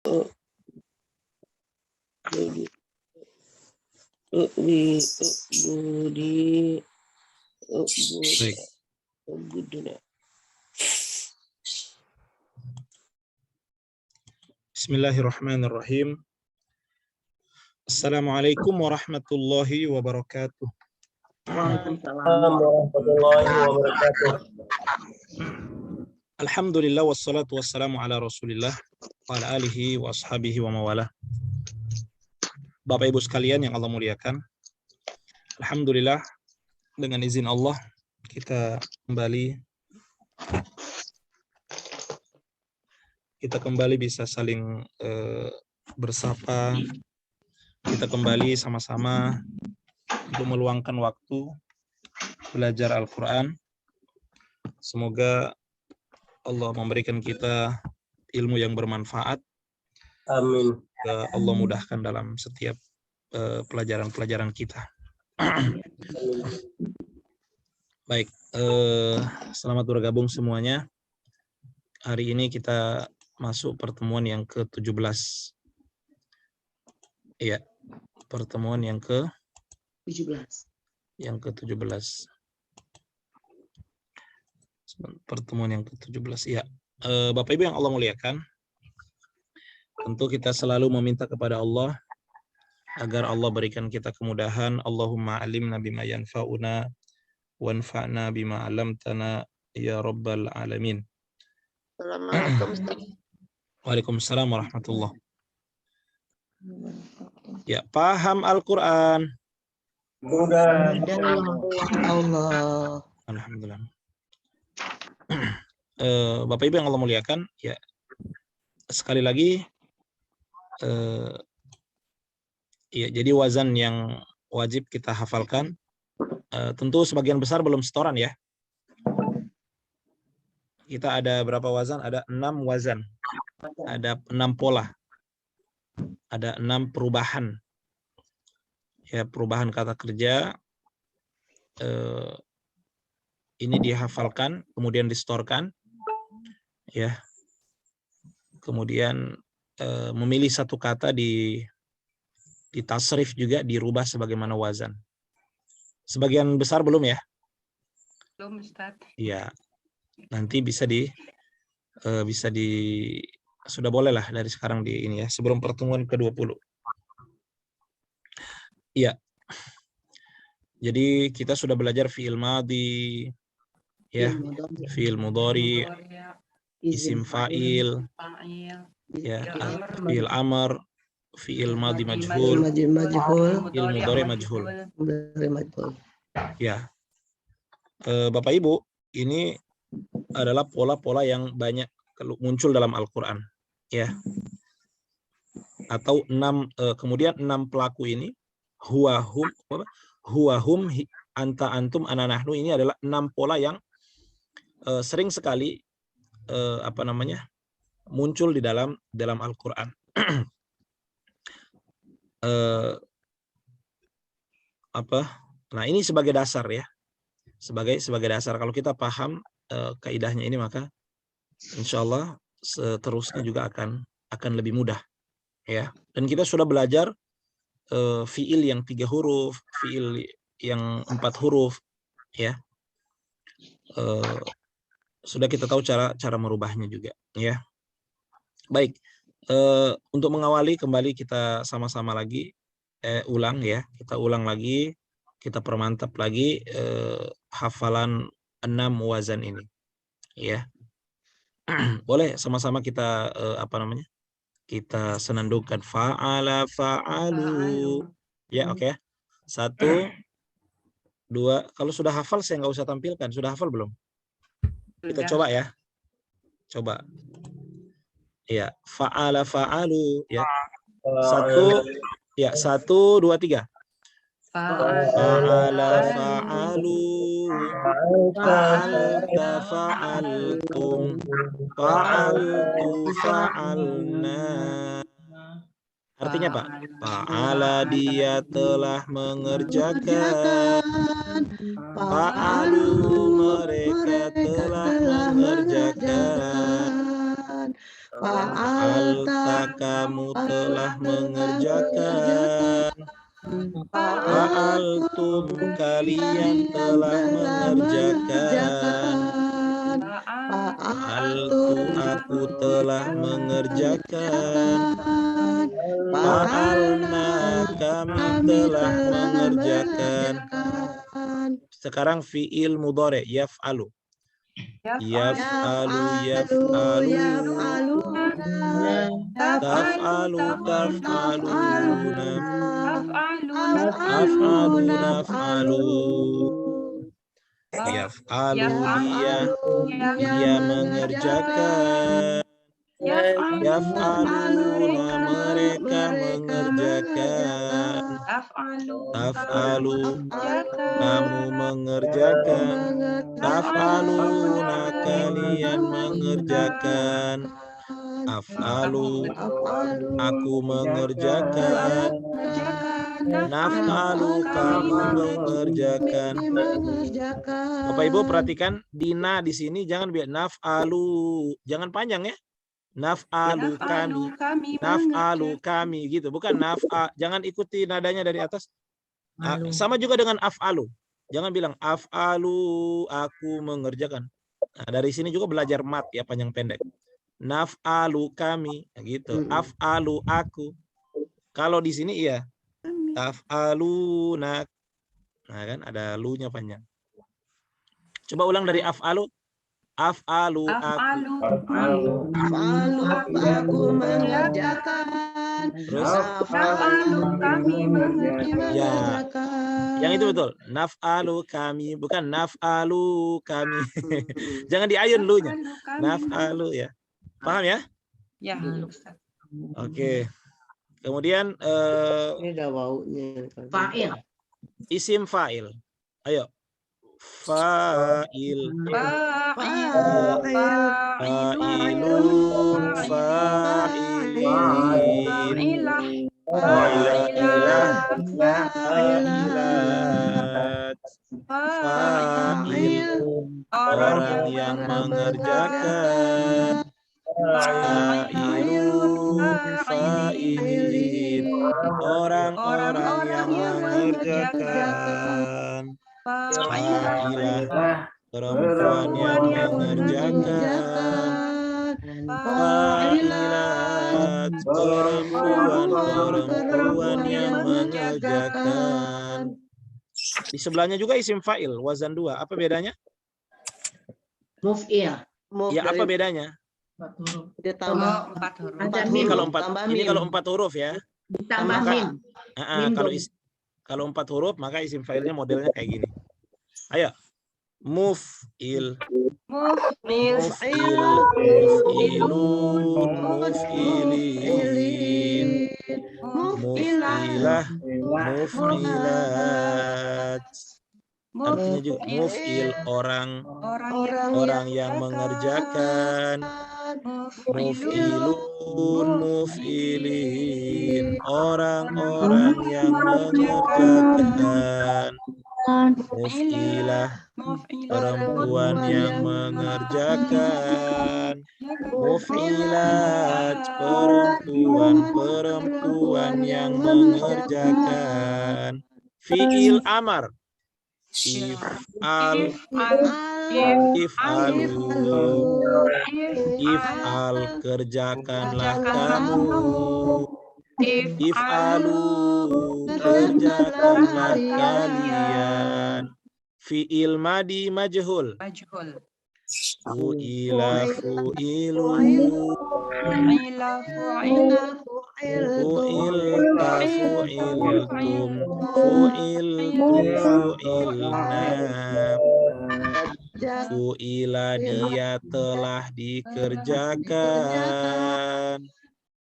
Bismillahirrahmanirrahim. Assalamualaikum warahmatullahi wabarakatuh. Waalaikumsalam warahmatullahi wabarakatuh. Alhamdulillah wassalatu wassalamu ala Rasulillah wa ala alihi wa ashabihi wa mawalah. Bapak Ibu sekalian yang Allah muliakan, alhamdulillah dengan izin Allah kita kembali bisa saling bersapa. Kita kembali sama-sama untuk meluangkan waktu belajar Al-Quran. Semoga Allah memberikan kita ilmu yang bermanfaat. Amin. Allah mudahkan dalam setiap pelajaran-pelajaran kita. Baik, selamat bergabung semuanya. Hari ini kita masuk pertemuan yang ke-17. Iya, pertemuan yang ke-17. Yang ke-17. Pertemuan yang ke-17. Iya. Bapak Ibu yang Allah muliakan, tentu kita selalu meminta kepada Allah agar Allah berikan kita kemudahan. Allahumma alimna bima yanfa'una wanfa'na bima 'allamtana ya rabbal alamin. Assalamualaikum. Waalaikumsalam warahmatullahi. Ya, paham Al-Quran? Sudah. Allah. Alhamdulillah. Bapak Ibu yang Allah muliakan, ya sekali lagi, ya jadi wazan yang wajib kita hafalkan, tentu sebagian besar belum setoran ya. Kita ada berapa wazan? Ada 6 wazan, ada 6 pola, ada 6 perubahan. Ya, perubahan kata kerja ini dihafalkan, kemudian distorkan, ya. Kemudian memilih satu kata di tasrif juga dirubah sebagaimana wazan. Sebagian besar belum ya? Belum, Ustaz. Iya. Nanti sudah boleh lah dari sekarang di ini ya, sebelum pertemuan ke-20. Iya. Jadi kita sudah belajar fi'il madhi, ya, fi'il mudhari, isim fa'il, ya, fi'il amr, fi'il madhi majhul, fi'il mudhari majhul. Ya. Bapak Ibu, ini adalah pola-pola yang banyak muncul dalam Al-Quran, ya. Atau 6, kemudian 6 pelaku ini, huwa hum, anta antum, ana nahnu, ini adalah 6 pola yang sering sekali muncul di dalam Al-Quran. Nah, ini sebagai dasar ya, sebagai dasar. Kalau kita paham kaidahnya ini, maka insya Allah seterusnya juga akan lebih mudah, ya. Dan kita sudah belajar fiil yang 3 huruf, fiil yang 4 huruf, ya. Sudah kita tahu cara merubahnya juga, ya. Baik, untuk mengawali kembali kita sama-sama lagi ulang ya, kita ulang lagi, kita permantap lagi hafalan 6 wazan ini, ya. Boleh sama-sama kita kita senandungkan fa'ala fa'alu, ya. Oke. 1, 2. Kalau sudah hafal saya nggak usah tampilkan. Sudah hafal belum? Kita coba ya. Coba. Ya, fa'ala fa'alu, ya. 1, ya, 1, 2, 3. Fa'ala fa'alu, fa'alta fa'altum, fa'altu fa'alna. Artinya Pak, fa'ala dia telah mengerjakan, fa'alu mereka telah mengerjakan, Fa'alta kamu telah mengerjakan. Fa'altum kalian telah mengerjakan. Fa'altu aku telah mengerjakan. Fa'alna kami telah mengerjakan. Sekarang fi'il mudhari yaf'alu. Yaf'alu yaf'aluna. Taf'alu taf'aluna. Af'alu naf'alu. Yaf'alu dia mengerjakan. Yaf'aluna mereka mengerjakan. Taf'alu kamu mengerjakan. Taf'aluna kalian mengerjakan. Af'alu aku mengerjakan. Naf'alu kami mengerjakan. Bapak Ibu perhatikan Dina di sini jangan biar naf'alu, jangan panjang ya. Naf'alu kami, naf'alu kami gitu, bukan naf'a. Jangan ikuti nadanya dari atas. Sama juga dengan af'alu. Jangan bilang af'alu aku mengerjakan. Nah, dari sini juga belajar mat ya panjang pendek. Naf'alu kami gitu. Af'alu aku. Kalau di sini iya. Taf'aluna. Nah kan ada lu-nya panjang. Coba ulang dari af'alu. Af'alu aku. Af'alu aku mengerjakan. Terus Naf'alu kami mengerjakan. ya. Yang itu betul. Naf'alu kami, bukan naf'alu kami. Jangan diayun lu-nya. Naf'alu ya. Paham ya? Ya, Ustaz. Oke. Kemudian Ini ada waunya. Fa'il. isim fa'il. Ayo. Fa'il. Fa'ilun. Fa'ilin. Fa'ilah. Fa'ilat. Fa'il. Orang yang mengerjakan. Fa'ilun. Fa'ilin. Orang-orang yang mengerjakan. Fa'ilah. Perempuan yang mengerjakan. Fa'ilat. Perempuan yang mengerjakan. Di sebelahnya juga isim fa'il, wazan 2. Apa bedanya? Muf'il. Ya, apa bedanya? Dia tambah Ada Ini mim. kalau 4 tambah ini mim. kalau 4 huruf ya. Ditambah Maka- mim. Mim Kalau dong. kalau 4 huruf maka isim fa'ilnya modelnya kayak gini. Ayo. Muf'il, muf'il, muf'ilun, muf'ilin, muf'ilah, muf'ilat. Artinya juga muf'il orang yang mengerjakan, muf'ilun, muf'ilin orang-orang yang mengerjakan, muf'ilah perempuan yang mengerjakan, muf'ilat perempuan yang mengerjakan. Fi'il amar. If'al, if'al kerjakanlah kamu. If'alu kerjakanlah kalian. Fi'il madi majhul. Fu'ila fu'ilu. Fu'ilta fu'iltum. Fu'iltum fu'ilna. Fu'ila dia telah dikerjakan.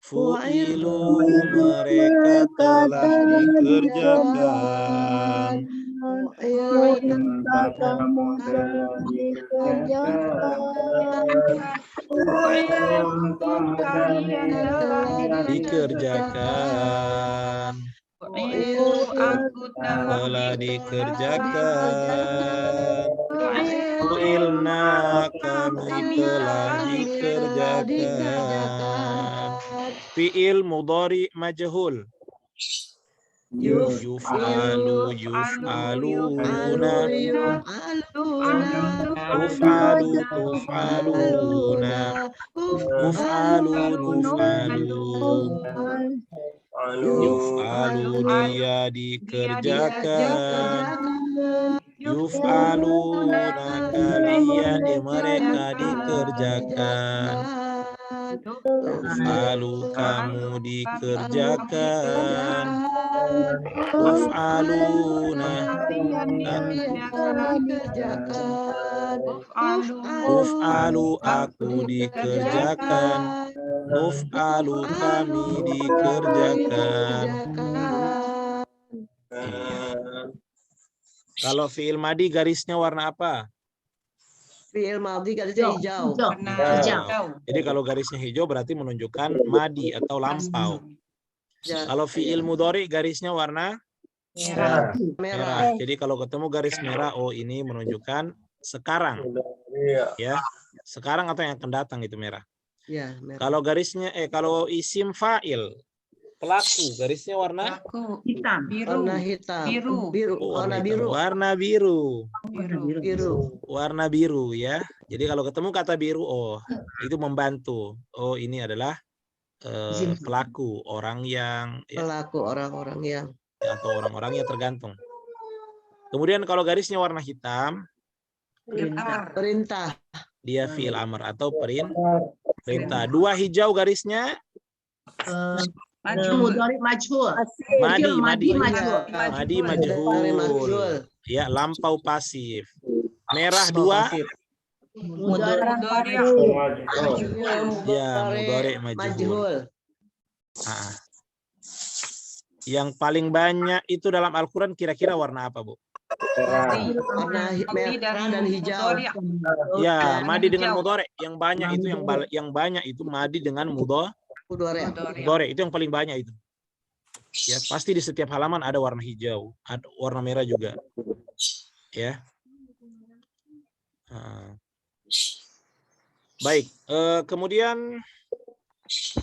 Fu'ilu mereka telah dikerjakan. Dikerjakan. aku telah dikerjakan. Fu'ilna kami telah dikerjakan. Fi'il mudhari majhul. Yuf'alu yuf'aluna. Tuf'alu tuf'aluna. Nuf'alu nuf'alu. Yuf'alu dia dikerjakan. Yuf'aluna kalian mereka dikerjakan. Tuf'alu kamu dikerjakan. Tuf'aluna Tuf'alu aku dikerjakan. Tuf'alu kami dikerjakan. Iya. Kalau fi'il madi garisnya warna apa? Fi'il madhi garisnya hijau. Jadi kalau garisnya hijau berarti menunjukkan madi atau lampau. Ya. Kalau fi'il mudhari garisnya warna merah. merah. Jadi kalau ketemu garis merah, oh ini menunjukkan sekarang. Ya. Sekarang atau yang akan datang itu merah. Ya, merah. Kalau garisnya kalau isim fa'il pelaku garisnya warna Hitam. Biru. Warna hitam. Biru. oh, Warna hitam. biru. Warna biru. Biru. Warna biru ya. Jadi kalau ketemu kata biru, oh itu membantu. Oh ini adalah pelaku orang yang Pelaku orang-orang yang atau orang-orang yang tergantung. Kemudian kalau garisnya warna hitam, perintah. dia fi'il amr atau perintah. Dua hijau garisnya madi majhul. Ya, lampau pasif. Merah dua. Ya, mudhari majhul. Ah. Yang paling banyak itu dalam Al-Quran kira-kira warna apa, Bu? Warna merah dan hijau. Ya, madi dengan mudhari. Yang banyak itu yang banyak itu madi dengan mudhari. Itu yang paling banyak itu. Ya, pasti di setiap halaman ada warna hijau, ada warna merah juga. Ya. Baik, kemudian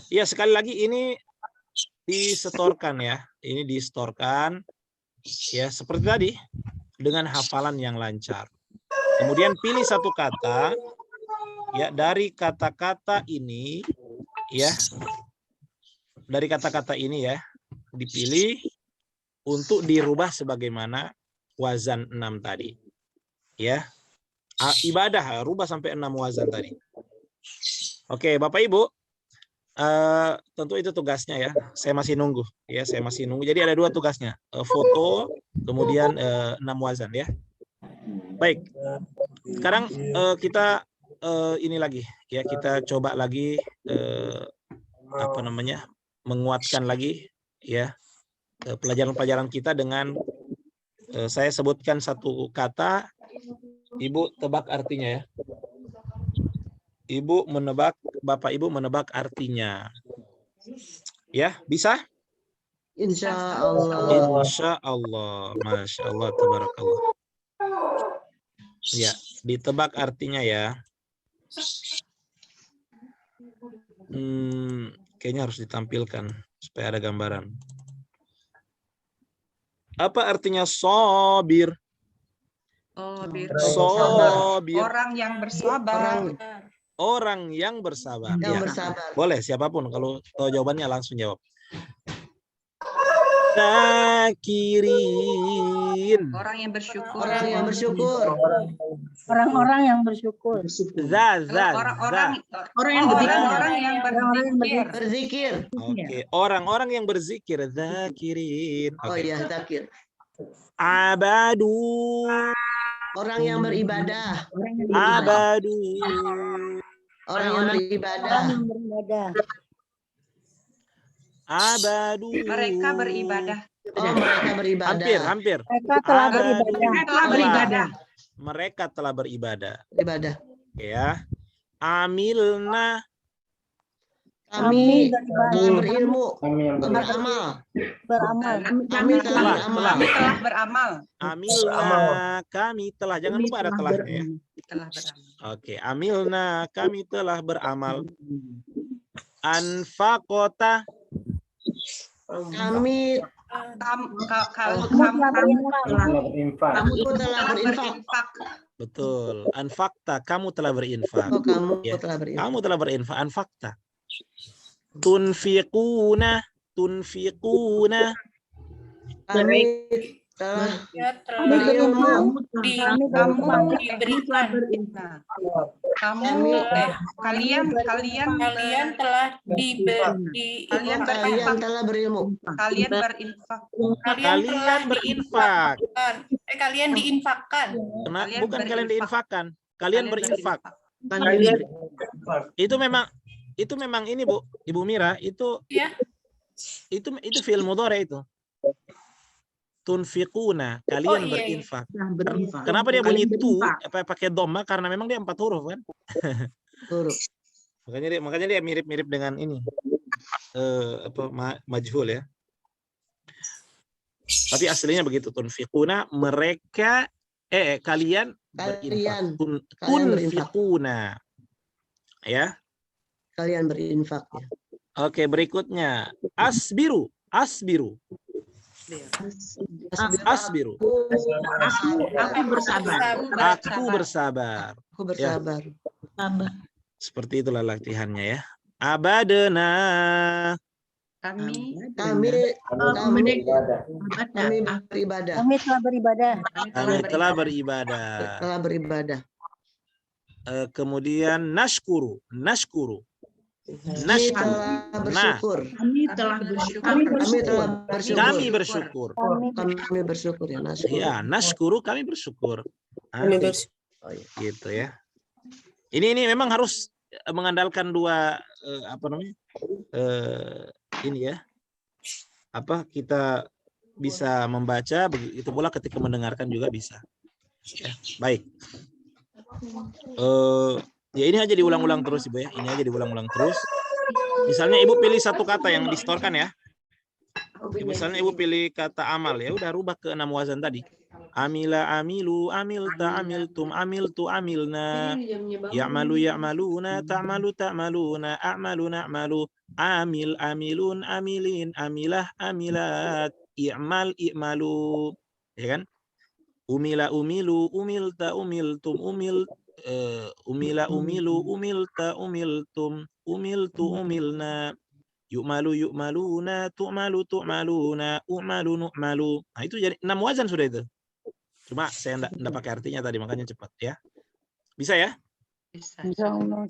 ya sekali lagi ini disetorkan ya. Ini disetorkan ya seperti tadi dengan hafalan yang lancar. Kemudian pilih satu kata ya dari kata-kata ini ya. Dari kata-kata ini ya dipilih untuk dirubah sebagaimana wazan 6 tadi. Ya. Ibadah rubah sampai 6 wazan tadi. Oke, Bapak Ibu, tentu itu tugasnya ya. Saya masih nunggu ya, saya masih nunggu. Jadi ada 2 tugasnya, foto, kemudian 6 wazan ya. Baik, sekarang kita ini lagi ya, kita coba lagi menguatkan lagi ya pelajaran-pelajaran kita dengan saya sebutkan satu kata, Ibu tebak artinya ya. Bapak Ibu menebak artinya. Ya, bisa? Insya Allah. Insya Allah. Masya Allah, tabarakallah. Ya, ditebak artinya ya. Kayaknya harus ditampilkan supaya ada gambaran. Apa artinya sobir? Sobir. Orang yang bersabar. Orang yang bersabar. Yang Ya. bersabar. Boleh siapapun kalau tahu jawabannya langsung jawab. Zakirin. Orang yang bersyukur. Orang yang bersyukur. Orang-orang yang bersyukur. Orang yang berzikir. Berzikir. Oke, orang-orang yang berzikir, zakirin. Oh Oke. iya, zakir. Abadu. Orang yang beribadah. Abadu. Orang yang beribadah. Abadu. Mereka beribadah. Oh, mereka beribadah. Hampir. Mereka telah beribadah. Mereka telah beribadah. Beribadah. Ya. Amilna. Kami beribadah, berilmu, Kami yang beramal. beramal. Kami telah beramal. Kami telah beramal. Amilna, kami telah. Jangan lupa ada telahnya ya. Telah beramal. Oke, amilna, kami telah beramal. Anfaqota, Kami Kamu Telah berinfak. berinfak. kamu telah berinfak. berinfak. betul. Anfakta, kamu telah berinfak. Oh, kamu Ya. telah berinfak. Kamu telah berinfak. Anfakta. Tunfiquna, tunfiquna. Kami telah Kami berilmu. Kami Kamu beribadah. berinfak. Kamu kalian Kalian telah Kalian Kalian telah berilmu. kalian berinfak. Kalian berinfak. Kalian diinfakkan. Kalian Bukan kalian berinfak. diinfakkan. Kalian berinfak. Itu memang ini Bu, Ibu Mira, itu Ya. itu fi'il mudhari itu. Tunfiquna, kalian Oh, iya, iya. berinfak. Kenapa dia bunyi tu pakai dhamma? Karena memang dia 4 huruf kan. Huruf. Makanya dia mirip-mirip dengan ini. Majhul ya. Tapi aslinya begitu, tunfiquna, mereka kalian berinfak. Kalian berinfak. Tunfiquna. Ya. Kalian berinfak. Ya. Oke, berikutnya asbiru. Asbiru. Asbiru. Aku bersabar. Aku bersabar. Aku bersabar. Seperti itulah latihannya ya. Abadena. Kami Kami beribadah. Kami telah beribadah. Kami telah beribadah. Telah beribadah. Kemudian nashkuru. Nashkuru. Kami telah bersyukur. Kami telah bersyukur. Kami telah bersyukur. Kami bersyukur. Kami bersyukur ya nashkur. Ya, nashkuru kami bersyukur. Gitu ya. Ini memang harus mengandalkan dua ini ya. Kita bisa membaca, begitu pula ketika mendengarkan juga bisa. Ya, baik. Ya ini aja diulang-ulang terus Ibu ya. Ini aja diulang-ulang terus. Misalnya Ibu pilih satu kata yang distorkan ya. Misalnya Ibu pilih kata amal ya, udah rubah ke 6 wazan tadi. Amila, amilu, amilta, amiltum, amiltu, amilna. Ya'malu, ya'maluna, ta'malu, ta'maluna, a'malu, na'malu, amil, amilun, amilin, amilah, amilat, i'mal, i'malu. Ya kan? Umila, umilu, umilta, umiltum, umila, umilu, umilta, umiltum, umiltu, umilna. Yu'malu, yu'maluna, tu'malu, tu'maluna, u'malu, nu'malu. Nah itu jadi 6 wazan sudah itu. Cuma saya enggak pakai artinya tadi, makanya cepat ya. Bisa ya? bisa.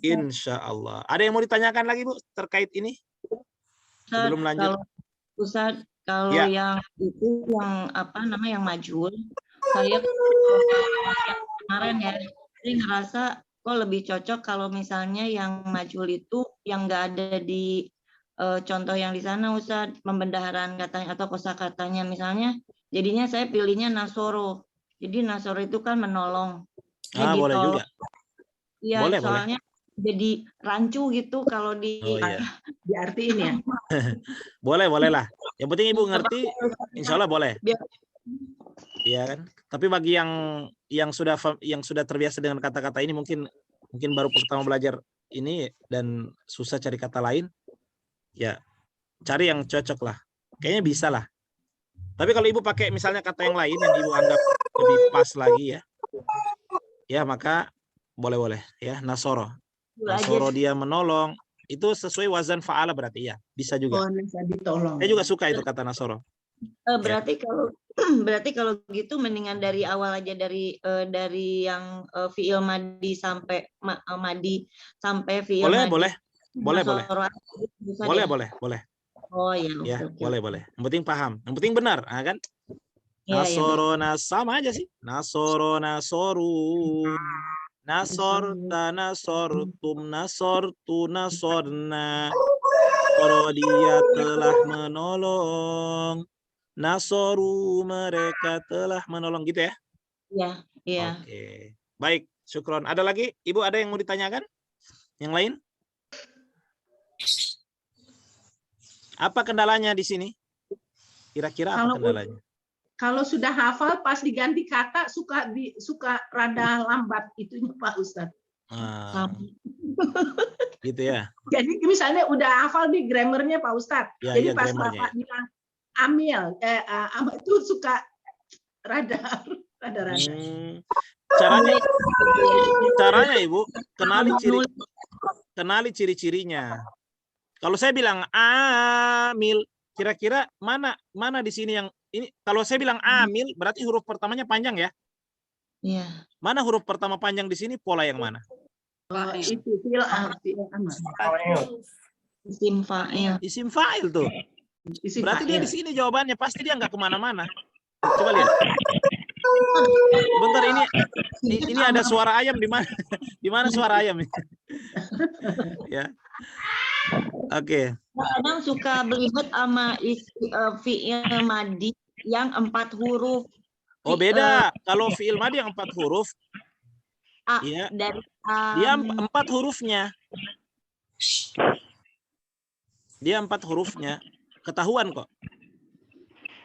Insya Allah. Ada yang mau ditanyakan lagi Bu terkait ini? Sebelum lanjut. Ustaz, kalau Ya. yang itu yang yang majul, saya kemarin ya, saya ngerasa kok lebih cocok kalau misalnya yang majul itu yang nggak ada di contoh yang di sana Ustaz, pembendaharaan katanya atau kosakatanya misalnya, jadinya saya pilihnya nasoro. Jadi nasoro itu kan menolong. Jadi Boleh juga. Iya, Boleh, soalnya jadi rancu gitu kalau diartiin ya. Boleh lah. Yang penting Ibu ngerti, insya Allah boleh. Iya kan? Tapi bagi yang sudah terbiasa dengan kata-kata ini mungkin baru pertama belajar ini dan susah cari kata lain, ya cari yang cocok lah. Kayaknya bisa lah. Tapi kalau Ibu pakai misalnya kata yang lain yang Ibu anggap lebih pas lagi ya maka boleh ya. Nasoro dia menolong, itu sesuai wazan fa'ala berarti ya, bisa juga. Saya juga suka itu kata nasoro. Berarti kalau gitu mendingan dari awal aja dari yang fi'il madi sampai madi sampai fi'il madi. Boleh. Oh ya. Ya, Okay. boleh. Yang penting paham, yang penting benar, kan? Ya, Nasoro sama aja sih. Nasoro, nasorta, nasortum, nasortu, nasorna. Nasoro dia telah menolong. Nasoru mereka telah menolong, gitu ya? Iya. Oke. Baik, syukron. Ada lagi? Ibu ada yang mau ditanyakan? Yang lain? Apa kendalanya di sini? Kira-kira apa Kalau- kendalanya? Kalau sudah hafal pas diganti kata suka rada lambat itunya Pak Ustadz. Ah, gitu ya. Jadi misalnya udah hafal di grammarnya Pak Ustadz. Ya, Jadi ya, pas grammarnya, Bapak bilang amil, itu suka rada. Hmm, caranya Ibu, kenali ciri-cirinya. Kalau saya bilang amil, kira-kira mana di sini yang ini? Kalau saya bilang amil, berarti huruf pertamanya panjang ya. Iya. Mana huruf pertama panjang di sini? Pola yang mana? Itu fi'il amr. Isim fa'il. Isim fa'il tuh. Isim Berarti dia fa'il. di sini jawabannya, pasti dia nggak kemana-mana. Coba lihat. Bentar, ini ada suara ayam di mana? Di mana suara ayam? Ya. Oke. Kadang suka belibet sama fi'il madi yang 4 huruf. Oh, beda. Kalau fi'il madi yang 4 huruf, A iya, dari dia 4 hurufnya. Dia 4 hurufnya. Ketahuan kok.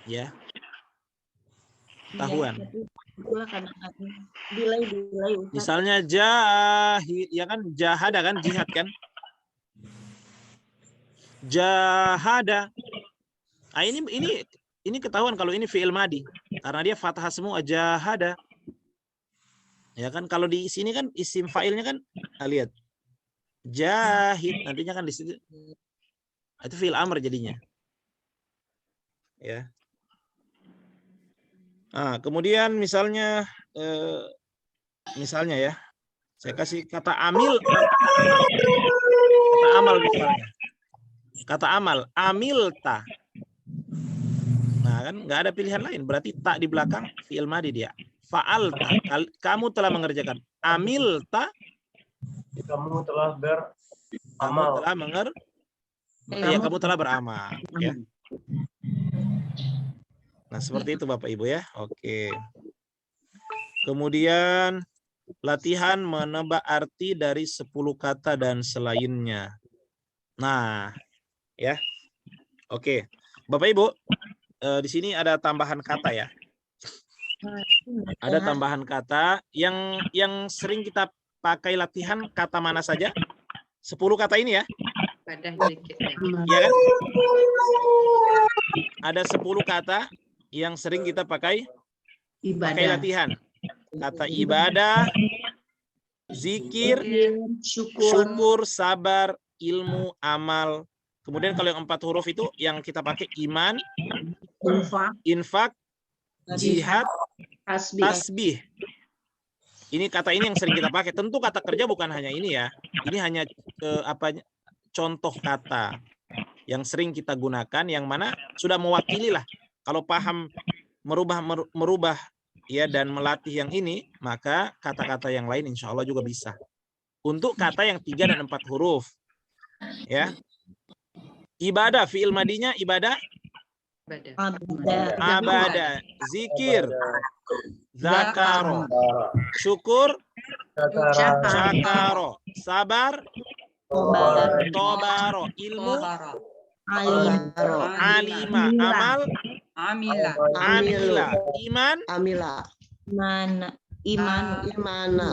Ya. Ketahuan. Itulah kadang-kadang delay Ustaz. Misalnya jahid, ya kan, jahada kan, jihad kan. Jahada. Ah, ini ketahuan kalau ini fi'il madi karena dia fathah semua, jahada. Ya kan, kalau di sini kan isim fa'ilnya kan, lihat. Jahid nantinya kan di situ. Itu fi'il amr jadinya. Ya. Nah, kemudian misalnya ya, saya kasih kata amil, kata amal misalnya. Kata amal, amilta. Nah, kan nggak ada pilihan lain, berarti tak di belakang fi'il madi dia. Fa'alta, kamu telah mengerjakan. Amilta, Kamu telah beramal. kamu telah beramal. Ya. Nah, seperti itu Bapak Ibu ya. Oke. Kemudian latihan menebak arti dari 10 kata dan selainnya. Nah, ya. Oke. Bapak Ibu, di sini ada tambahan kata ya. Ada tambahan kata yang sering kita pakai latihan, kata mana saja? 10 kata ini ya. Ibadah zikir. Ya kan? Ada 10 kata yang sering kita pakai Ibadah. latihan. Kata ibadah, zikir, syukur, sabar, ilmu, amal. Kemudian kalau yang 4 huruf itu yang kita pakai iman, infak, jihad, tasbih. Ini kata ini yang sering kita pakai. Tentu kata kerja bukan hanya ini ya. Ini hanya contoh kata yang sering kita gunakan, yang mana sudah mewakili lah. Kalau paham merubah ya dan melatih yang ini, maka kata-kata yang lain insya Allah juga bisa. Untuk kata yang 3 dan 4 huruf, ya. Ibadah, fi'il madinya ibadah, abada, zikir, zakaro, syukur, syakaro, sabar, tobaro, ilmu, alima, amal, amila, iman, Imanu.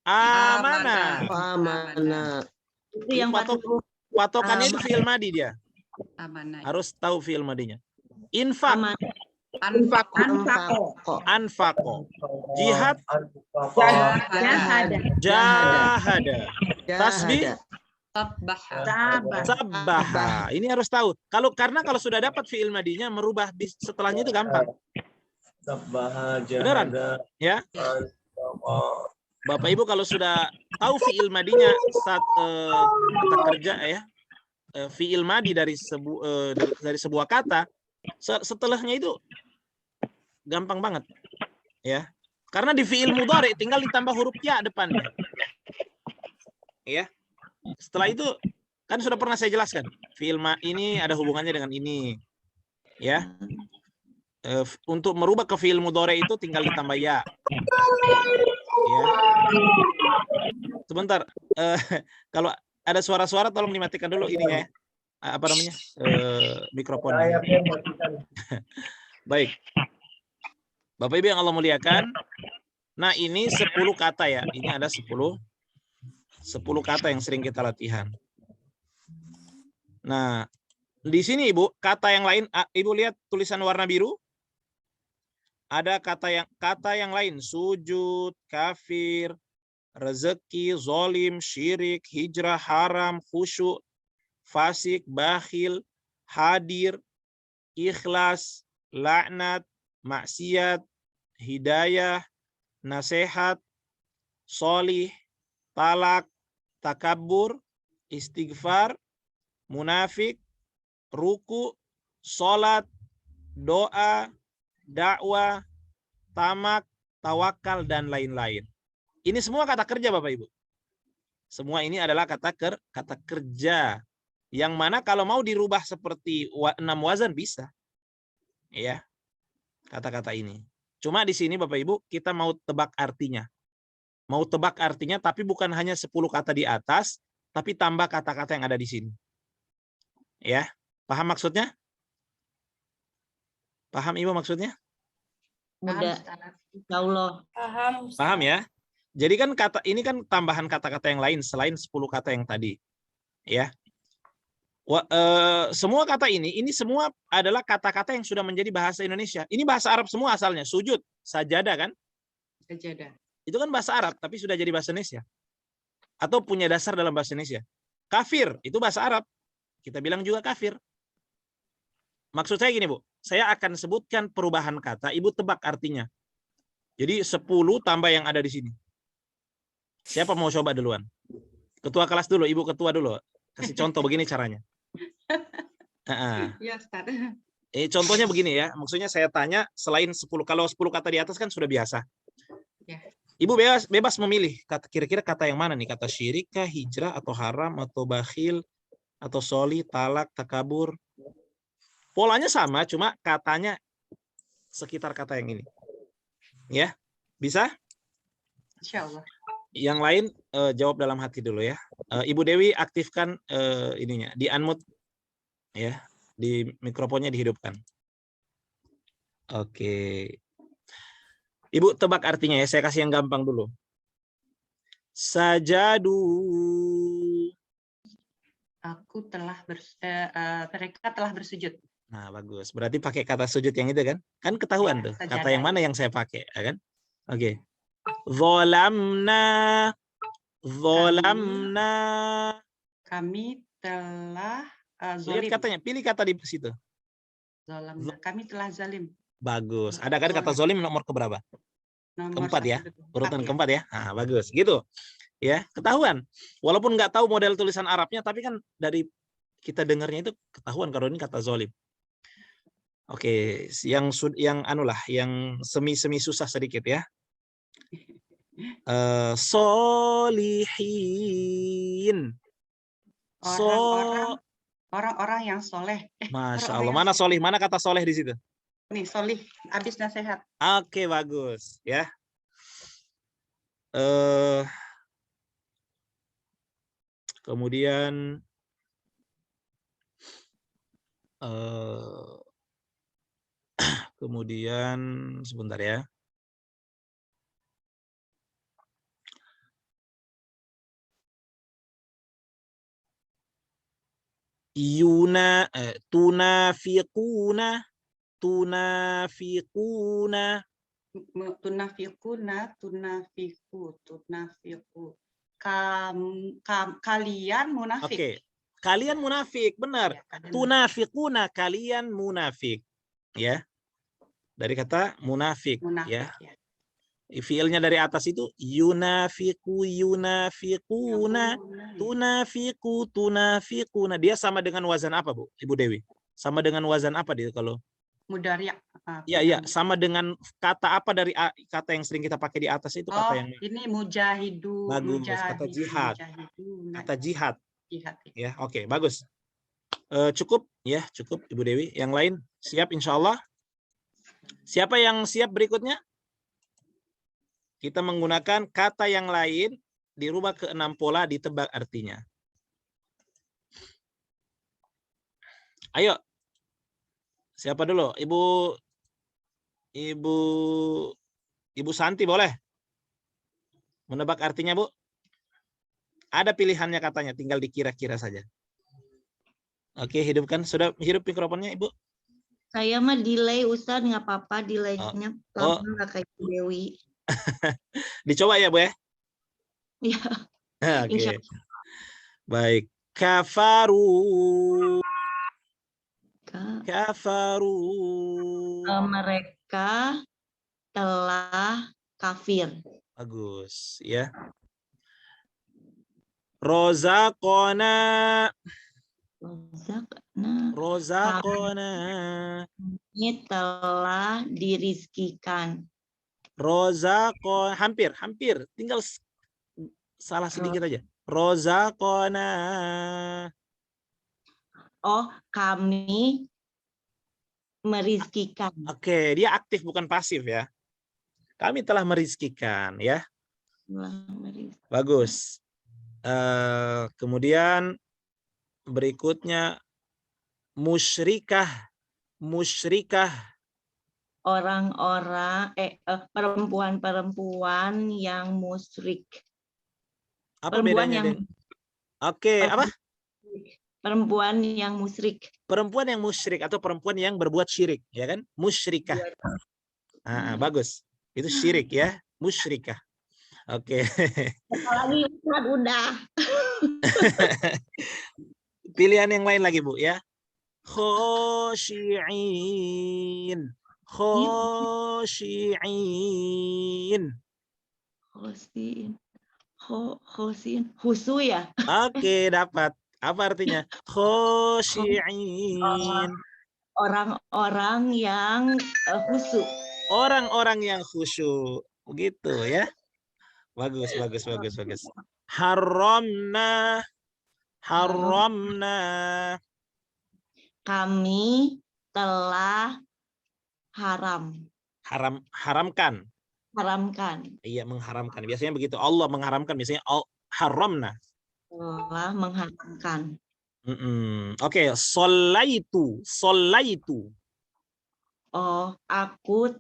amanah. Itu yang Patokannya itu fi'il madi dia. Harus tahu fi'il madinya. Infak, anfaqo, jihad, jahada, tasbih, sabbaha. Ini harus tahu. Karena kalau sudah dapat fi'il madinya, merubah setelahnya itu gampang. Beneran? Ya. Bapak Ibu kalau sudah tahu fi'il madinya saat kita kerja ya, fi'il madi dari sebuah kata, setelahnya itu gampang banget ya. Karena di fi'il mudhari tinggal ditambah huruf ya depannya. Ya. Setelah itu kan sudah pernah saya jelaskan, fi'il ini ada hubungannya dengan ini. Ya. Untuk merubah ke fi'il mudhari itu tinggal ditambah ya. Ya. Sebentar. Kalau ada suara-suara tolong dimatikan dulu ininya ya. Apa namanya? Mikrofonnya. Saya matikan. Baik. Bapak Ibu yang Allah muliakan. Nah, ini 10 kata ya. Ini ada 10 kata yang sering kita latihan. Nah, di sini Ibu, kata yang lain, Ibu lihat tulisan warna biru? Ada kata yang lain, sujud, kafir, rezeki, zolim, syirik, hijrah, haram, khusyuk, fasik, bakhil, hadir, ikhlas, laknat, maksiat, hidayah, nasihat, solih, talak, takabur, istighfar, munafik, ruku, sholat, doa, dakwah, tamak, tawakal, dan lain-lain. Ini semua kata kerja Bapak Ibu. Semua ini adalah kata kerja. Yang mana kalau mau dirubah seperti 6 wazan bisa. Ya. Kata-kata ini. Cuma di sini Bapak Ibu kita mau tebak artinya. Mau tebak artinya tapi bukan hanya 10 kata di atas, tapi tambah kata-kata yang ada di sini. Ya. Paham maksudnya? Paham Ibu maksudnya? Mudah. Insya Allah. Paham ya? Jadi kan ini kan tambahan kata-kata yang lain selain 10 kata yang tadi. Ya. Semua kata ini semua adalah kata-kata yang sudah menjadi bahasa Indonesia. Ini bahasa Arab semua asalnya. Sujud, sajadah kan? Sajadah. Itu kan bahasa Arab tapi sudah jadi bahasa Indonesia. Atau punya dasar dalam bahasa Indonesia. Kafir, itu bahasa Arab. Kita bilang juga kafir. Maksud saya gini, Bu. Saya akan sebutkan perubahan kata, Ibu tebak artinya. Jadi 10 tambah yang ada di sini. Siapa mau coba duluan? Ketua kelas dulu, Ibu ketua dulu. Kasih contoh begini caranya. Ya, Ustaz. Contohnya begini ya. Maksudnya saya tanya selain 10, kalau 10 kata di atas kan sudah biasa. Ya. Ibu bebas memilih kira-kira kata yang mana nih? Kata syirik kah, hijrah, atau haram, atau bakhil, atau soli, talak, takabur. Polanya sama, cuma katanya sekitar kata yang ini. Ya, bisa? Insya Allah. Yang lain jawab dalam hati dulu ya. Ibu Dewi aktifkan ininya, di unmute ya, di mikrofonnya dihidupkan. Oke. Ibu tebak artinya ya, saya kasih yang gampang dulu. Sajadu. Mereka telah bersujud. Nah, bagus. Berarti pakai kata sujud yang itu kan? Kan ketahuan Ya, tuh. sajadah. Kata yang mana yang saya pakai, ya kan? Oke. Zolamna. Kami telah Lihat zalim. katanya, pilih kata di situ. Zalamna. Kami telah zalim. Bagus. Ada kan kata zolim nomor keberapa? Nomor Keempat ya. 1, Urutan 4 ya. keempat ya. Nah, bagus. Gitu. Ya, ketahuan. Walaupun nggak tahu model tulisan Arabnya, tapi kan dari kita dengarnya itu ketahuan kalau ini kata zolim. Oke, yang semi susah sedikit ya. Solihin. Orang-orang yang soleh. Masya Allah. Mana solih? Mana kata soleh di situ? Nih, solih. Habis nasihat. Oke, bagus ya. Kemudian sebentar ya. Tunafiquna. Kalian munafik. Oke. Kalian munafik, benar. Ya, Tunafiquna, kalian munafik. Ya. Dari kata munafik, ya. Fiilnya dari atas itu yunafiqu, yunafiquna, tunafiquna. Dia sama dengan wazan apa, Bu? Ibu Dewi? Sama dengan wazan apa dia kalau? Mudhari'. Iya, sama dengan kata apa dari kata yang sering kita pakai di atas itu kata yang ini mujahidu. bagus, kata jihad. Kata jihad. Ya, oke, bagus. Cukup ya, cukup Ibu Dewi. Yang lain siap insya Allah. Siapa yang siap berikutnya? Kita menggunakan kata yang lain, dirubah ke 6 pola, ditebak artinya. Ayo. Siapa dulu? Ibu Santi boleh? Menebak artinya, Bu? Ada pilihannya katanya, tinggal dikira-kira saja. Oke, hidupkan. Sudah hidup mikrofonnya, Ibu? Saya mah delay Ustaz, nggak apa-apa delaynya Oh. lama nggak kayak Dewi. Dicoba ya, Bu ya? Ya, Oke. insya Baik. Kafaru. Allah. Kafaru. Mereka telah kafir. Bagus, ya. Rozaqona. Rozaqona. Ini telah dirizkikan. Rozaqona. Hampir. Tinggal salah sedikit aja. Rozaqona. Oh, kami merizkikan. Oke, dia aktif bukan pasif ya. Kami telah merizkikan ya. Bagus. Kemudian berikutnya musyrikah. Orang-orang perempuan-perempuan yang musyrik. Apa bedanya? Oke, apa? Perempuan yang musyrik. Perempuan yang musyrik atau perempuan yang berbuat syirik, ya kan? Musyrikah. Bagus. Itu syirik ya, musyrikah. Oke. Lagi udah. Pilihan yang lain lagi, Bu ya. Khosyi'in. Khosin. Husu ya? Oke, dapat. Apa artinya? Khosyi'in. Orang-orang yang khusyuk. Orang-orang yang khusyuk. Begitu ya. Bagus. Haramna. Kami telah Haramkan. Iya, mengharamkan. Biasanya begitu. Allah mengharamkan. Biasanya haramna. Telah mengharamkan. Oke, sholaitu. Oh, aku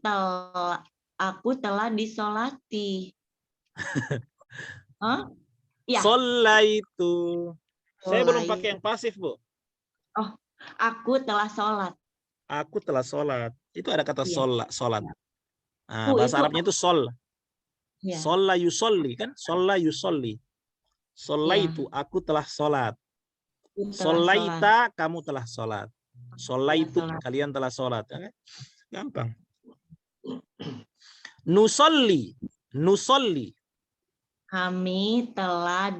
telah disolati. Ya. Sholaitu. Saya belum pakai yang pasif, Bu. Oh, aku telah sholat. Aku telah sholat. Itu ada kata sholat. Bahasa itu Arabnya itu sol. Ya. Sholla yusolli kan? Sholla yusolli. Sholaitu, aku telah sholat. Sholaita, kamu telah sholat. Sholaitu, kalian telah sholat. Gampang. Nusolli. Kami telah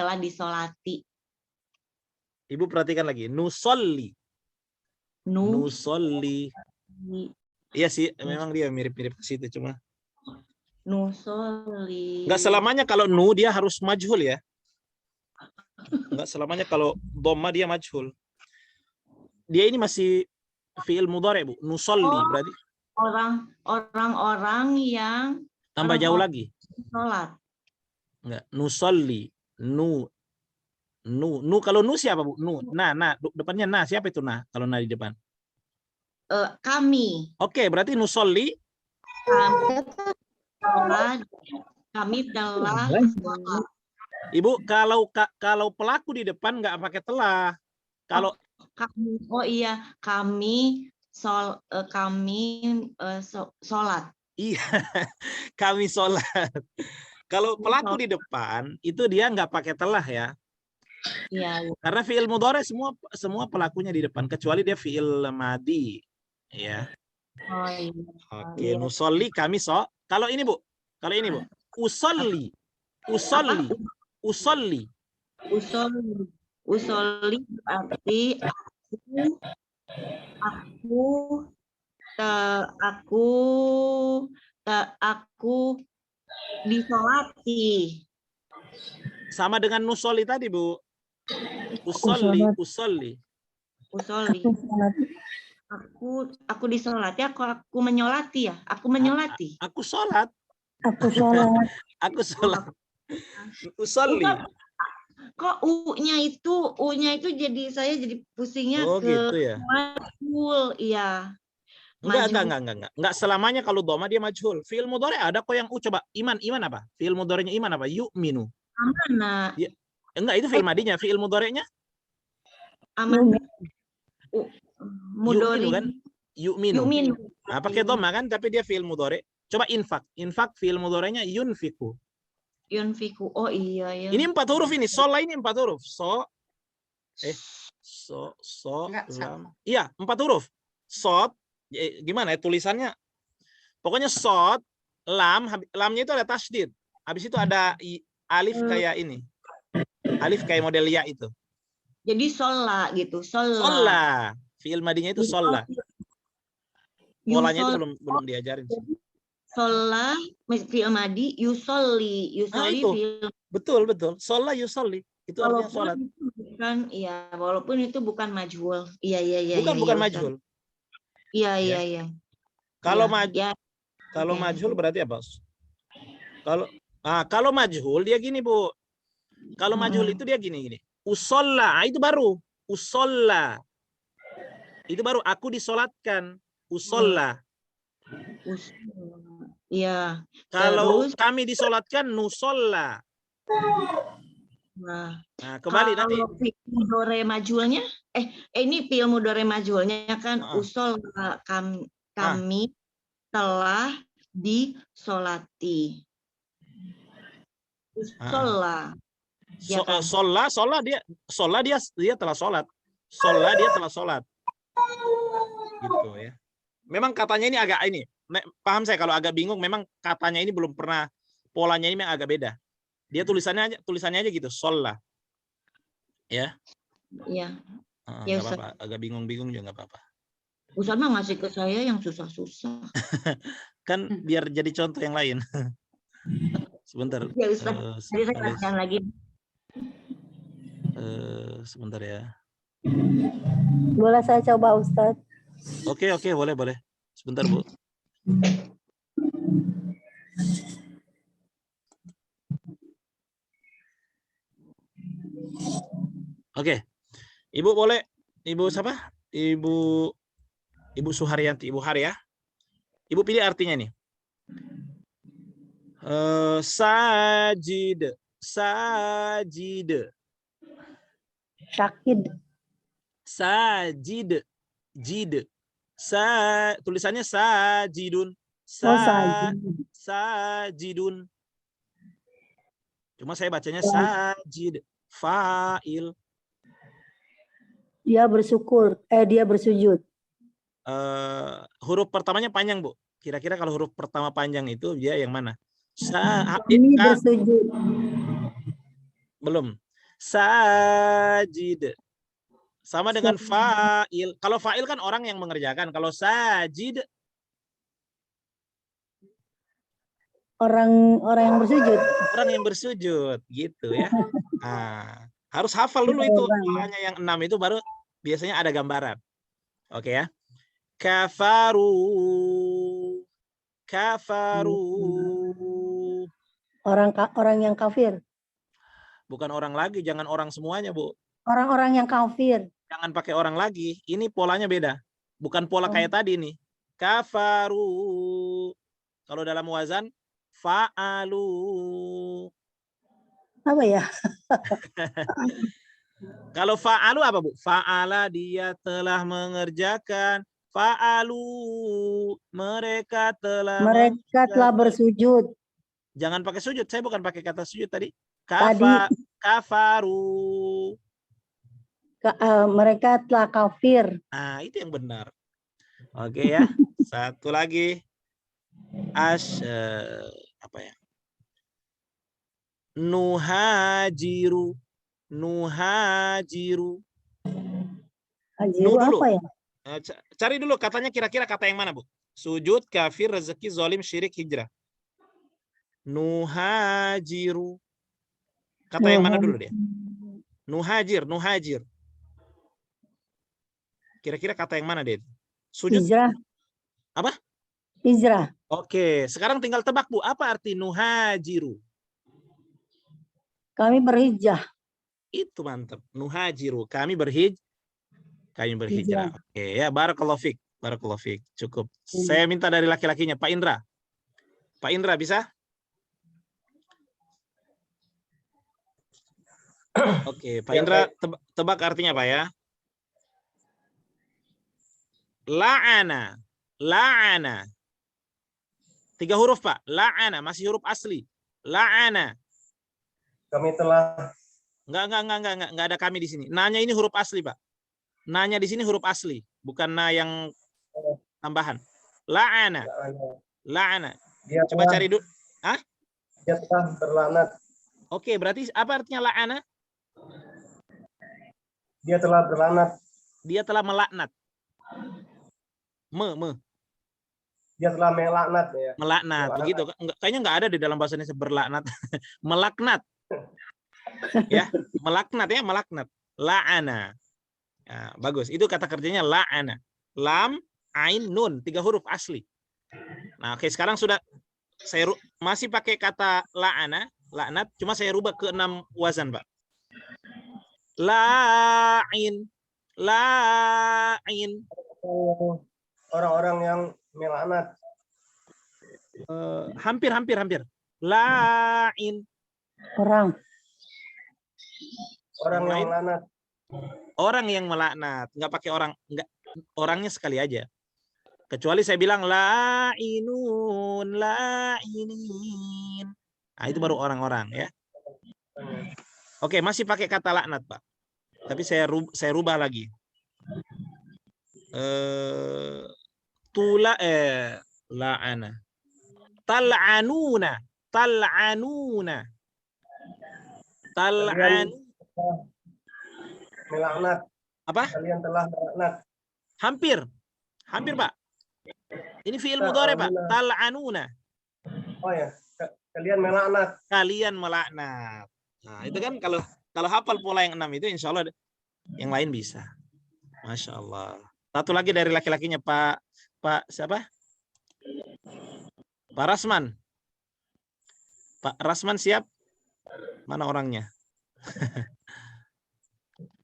disolati. Ibu perhatikan lagi. Nusolli. Iya sih, memang dia mirip-mirip ke situ cuma. Nusolli. Enggak selamanya kalau dia harus majhul ya. Enggak selamanya kalau dhamma dia majhul. Dia ini masih fi'il mudhari, Bu. Nusolli berarti. Orang-orang yang tambah jauh lagi. Sholat. Enggak, nusolli. Nu kalau nu siapa, Bu? Depannya siapa itu kalau di depan? Kami. Oke, berarti nusolli. Kami telah. Ibu, kalau pelaku di depan nggak pakai telah. Kalau kami sholat. Iya, kami sholat. Kalau pelaku di depan itu dia nggak pakai telah ya. Iya. Karena fi'il mudhari semua pelakunya di depan kecuali dia fi'il madi. Ya. Oh, iya. Oke, nusolli kami Kalau ini Bu, usolli berarti aku disolati. Sama dengan nusolli tadi, Bu. Usolli. Aku disolati, aku menyolati ya. Aku menyolati. Aku sholat. Aku sholat. Aku sholat. Usolli. Kok U-nya itu jadi saya jadi pusingnya Oh ke gitu ya. majhul, iya. Enggak selamanya kalau doma dia majhul. Fi'il mudhari ada kok yang coba iman apa? Fi'il mudhari'nya iman apa? Yu'minu. Amanah. Ya, enggak itu fi'il madinya, fi'il mudhari'nya Amanah. yu'minu kan? Yu'minu. Yu'minu. Nah, pakai doma kan tapi dia fi'il mudhari'. Coba infak. Infak fi'il mudhari'nya yunfiku. Yunfiku. Oh iya ya. Ini 4 huruf ini. Sola ini 4 huruf. Enggak, lam. Iya, 4 huruf. Sod, gimana ya tulisannya? Pokoknya sod, lam, lamnya itu ada tasydid. Habis itu ada alif kayak ini. Alif kayak model ya itu. Jadi shola gitu. Sholla. Fi'il madinya itu sholla. Polanya itu belum diajarin. Shola, fi'il madi, yusolli. Yusolli itu. fi'il. Betul. Sholla yusolli. Itu artinya sholat. Walaupun itu bukan majhul. Iya. Bukan majhul. Iya. Kalau Iya. kalau Oke. majhul berarti apa? Kalau majhul dia gini, Bu. Kalau majhul itu dia gini. Usolla, itu baru. Usolla. Itu baru aku disolatkan. Usolla. Iya. Kalau Terus, kami disolatkan nusolla. nah, Kembali nanti. kalau fi'il mudhari majhulnya, ini fi'il mudhari majhulnya kan usol kami telah disolati. Usolla. Ya kan? Sholat dia telah sholat. Sholat dia telah sholat. Gitu ya. Memang katanya ini agak ini. Paham saya kalau agak bingung. Memang katanya ini belum pernah, polanya ini memang agak beda. Dia tulisannya aja gitu. Sholat. Ya. Iya. Nggak apa-apa. Agak bingung juga nggak apa-apa. Ustaz mah ngasih ke saya yang susah-susah. Kan biar jadi contoh yang lain. Sebentar. Ya Ustaz. Jadi saya latihan lagi. Sebentar ya. Boleh saya coba, Ustaz? Oke, boleh. Sebentar, Bu. Oke. Ibu boleh, Ibu siapa? Ibu Suharyanti, Ibu Har ya. Ibu pilih artinya nih. Sajid. Syakid. Sajid. Jid. Tulisannya sajidun. Sajidun. Cuma saya bacanya sajid. Fa'il. Dia bersyukur. Dia bersujud. Huruf pertamanya panjang, Bu. Kira-kira kalau huruf pertama panjang itu dia yang mana? Ini bersujud. Belum. Sajid. Sama dengan fa'il. Kalau fa'il kan orang yang mengerjakan. Kalau sajid orang yang bersujud. Orang yang bersujud gitu ya. Harus hafal dulu itu. Hanya yang 6 itu baru biasanya ada gambaran. Oke ya. Kafaru. Orang yang kafir. Bukan orang lagi, jangan orang semuanya, Bu. Orang-orang yang kafir. Jangan pakai orang lagi. Ini polanya beda. Bukan pola kayak tadi nih. Kafaru. Kalau dalam wazan fa'alu. Apa ya? Kalau fa'alu apa, Bu? Fa'ala dia telah mengerjakan. Fa'alu mereka telah bersujud. Jangan pakai sujud. Saya bukan pakai kata sujud tadi. Kafaru. Mereka telah kafir. Itu yang benar. Oke ya. Satu lagi. Apa ya? Nuhajiru. Hajiru dulu. Apa ya? Cari dulu katanya kira-kira kata yang mana, Bu? Sujud, kafir, rezeki, zalim, syirik, hijrah. Nuhajiru. Kata yang mana dulu dia? Nuhajir. Kira-kira kata yang mana dia? Sujud. Hijrah. Apa? Hijrah. Oke, sekarang tinggal tebak Bu, apa arti nuhajiru? Kami berhijrah. Itu mantap. Nuhajiru, kami berhijrah. Oke ya, barakallahu fik. Barakallahu fik. Cukup. Saya minta dari laki-lakinya, Pak Indra. Pak Indra bisa? Oke, Pak Indra tebak artinya apa ya? La'ana. La'ana. 3 huruf, Pak. La'ana, masih huruf asli. La'ana. Kami telah Enggak ada kami di sini. Nanya ini huruf asli, Pak. Nanya di sini huruf asli, bukan na yang tambahan. La'ana. La'ana. dia Coba telah, cari dulu. Hah? dia telah berlaknat. Oke, berarti apa artinya la'ana? Dia telah berlaknat. Dia telah melaknat. Dia telah melaknat ya. Melaknat. Begitu. Kayaknya enggak ada di dalam bahasa Indonesia berlaknat. Melaknat. Ya, melaknat ya, melaknat. La'ana. Ya, bagus. Itu kata kerjanya la'ana. Lam, ain, nun, 3 huruf asli. Nah, oke, sekarang sudah saya masih pakai kata la'ana, laknat, cuma saya rubah ke 6 wazan, Pak. La'in, la'in. Orang-orang yang melaknat. Hampir. La'in. Orang Yang yang lain? melaknat. Orang yang melaknat, nggak pakai orang, nggak, orangnya sekali aja. Kecuali saya bilang la'inun, la'inin. Nah, itu baru orang-orang ya. Oke, masih pakai kata laknat, Pak. Tapi saya rubah lagi. La'ana. Tal'anuna. Melaknat. Apa? Kalian telah melaknat. Hampir, Pak. Ini fi'il mudhari, Pak. Tal'anuna. Oh ya, kalian melaknat. Kalian melaknat. Nah, itu kan kalau hafal pola yang 6 itu insya Allah yang lain bisa. Masya Allah. Satu lagi dari laki-lakinya, Pak siapa? Pak Rasman. Pak Rasman siap? Mana orangnya?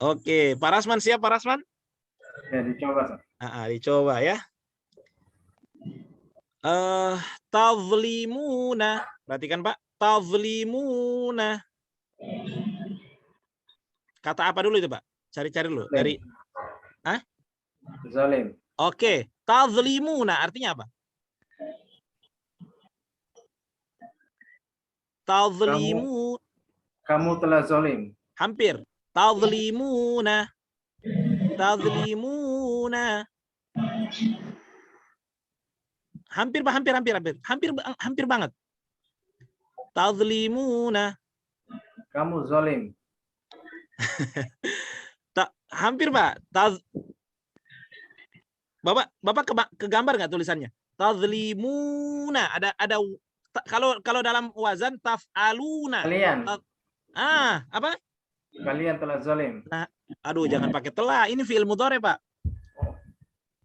Oke, Pak Rasman siap, Pak Rasman? Ya, dicoba. Dicoba ya. Tazlimuna. Perhatikan, Pak. Tazlimuna. Kata apa dulu itu, Pak? Cari-cari dulu. Dari Zalim. Oke, tazlimuna artinya apa? Kamu telah zalim. Hampir. Tazlimuna. Hampir banget. Tazlimuna. Kamu zalim. Hampir, Pak. Bapak ke gambar nggak tulisannya? Tazlimuna. Ada kalau dalam wazan taf'aluna. Kalian. Apa? Kalian telah zalim. Nah, aduh, jangan pakai telah. Ini fi'il mudhari, Pak.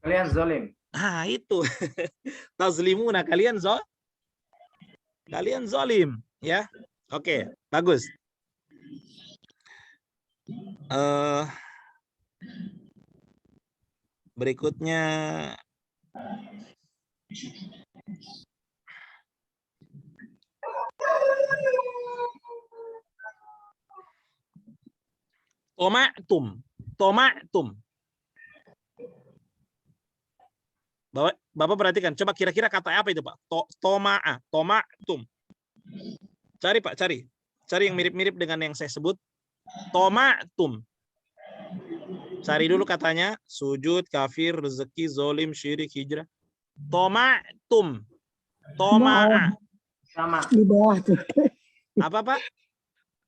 Kalian zalim. Itu. Tazlimuna, kalian zalim, ya. Oke, bagus. Berikutnya Tomatum. Bapak perhatikan, coba kira-kira kata apa itu, Pak? Tomatum. Cari, Pak, cari yang mirip-mirip dengan yang saya sebut. Tomatum. Cari dulu katanya, sujud, kafir, rezeki, zolim, syirik, hijrah. Tomatum. Toma'a. Sama. Di bawah tuh. Apa, Pak?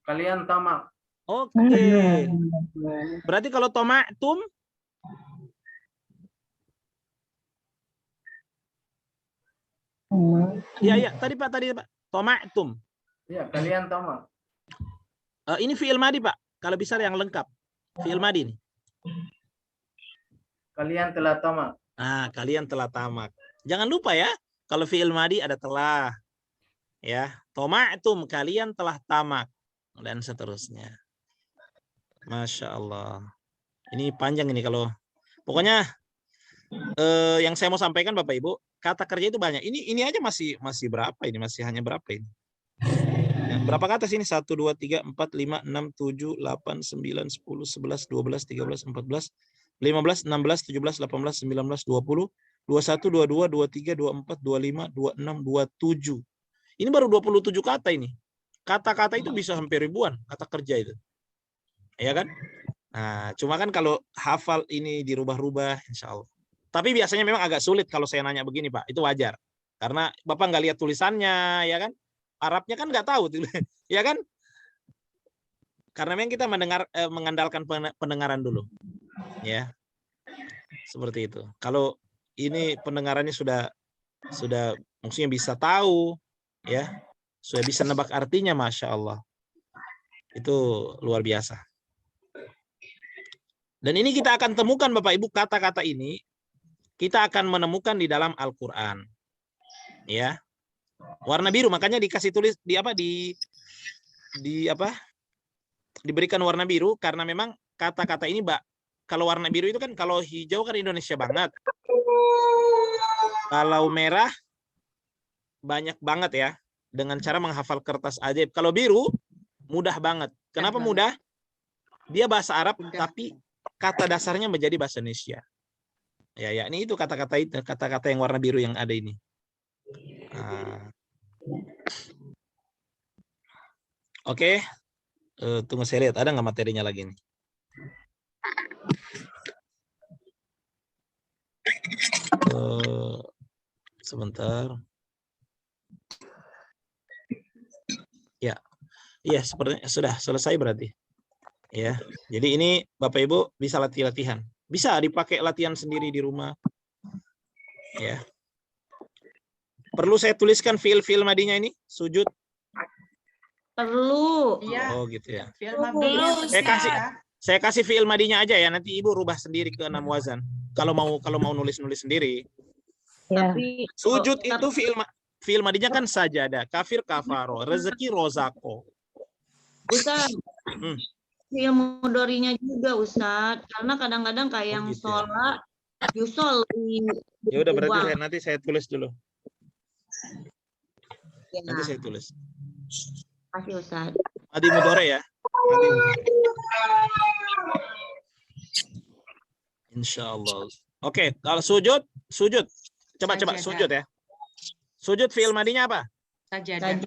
Kalian tamak. Oke. Berarti kalau tomatum, ya, tadi Pak. Tomatum. Ya, kalian tamak. Ini fi'il madi, Pak. Kalau bisa yang lengkap. Fi'il madi ini. Kalian telah tamak. Nah, kalian telah tamak. Jangan lupa ya, kalau fi'il madi ada telah. Ya, toma'tum, kalian telah tamak. Dan seterusnya. Masya Allah. Ini panjang ini kalau. Pokoknya yang saya mau sampaikan Bapak Ibu, kata kerja itu banyak. Ini aja masih berapa ini? Masih hanya berapa ini? Ya, berapa kata sini? 1, 2, 3, 4, 5, 6, 7, 8, 9, 10, 11, 12, 13, 14, 15, 16, 17, 18, 19, 20, 21, 22, 23, 24, 25, 26, 27. Ini baru 27 kata ini. Kata-kata itu bisa hampir ribuan kata kerja itu. Ya kan? Nah, cuma kan kalau hafal ini dirubah-rubah, insya Allah. Tapi biasanya memang agak sulit kalau saya nanya begini, Pak. Itu wajar. Karena Bapak nggak lihat tulisannya, ya kan? Arabnya kan nggak tahu, ya kan? Karena memang kita mengandalkan pendengaran dulu, ya. Seperti itu. Kalau ini pendengarannya sudah maksudnya bisa tahu, ya, sudah bisa nebak artinya, Masya Allah. Itu luar biasa. Dan ini kita akan temukan Bapak Ibu, kata-kata ini kita akan menemukan di dalam Al-Qur'an. Ya. Warna biru, makanya dikasih tulis diberikan warna biru karena memang kata-kata ini, Mbak, kalau warna biru itu kan, kalau hijau kan Indonesia banget. Kalau merah banyak banget ya, dengan cara menghafal kertas ajaib. Kalau biru mudah banget. Kenapa mudah? Dia bahasa Arab tapi kata dasarnya menjadi bahasa Indonesia. Ya, ini itu kata-kata yang warna biru yang ada ini. Oke. Tunggu saya lihat ada nggak materinya lagi nih. Sebentar. Ya. Iya, sepertinya sudah selesai berarti. Ya. Jadi ini Bapak Ibu bisa latihan. Bisa dipakai latihan sendiri di rumah. Ya. Perlu saya tuliskan fiil madinya ini? Sujud? Perlu. Iya. Oh, gitu ya. Fi'il madi. Saya kasih fiil madinya aja ya, nanti Ibu rubah sendiri ke 6 wazan. Kalau mau nulis sendiri. Ya. Tapi Sujud itu fiil madinya kan sajada, kafir kafaro, rezeki rozako. Ustaz, fi'il mudhari'nya juga Ustaz, karena kadang-kadang kayak yang gitu ya. sholat, yusolli. Ya udah berarti nanti saya tulis dulu. Ya, Nanti saya tulis. kasih Ustaz. Madi mudhari ya. Madi. Insyaallah. Oke, kalau sujud. Coba sujud ya. Sujud fi'il madinya apa? Sajadah.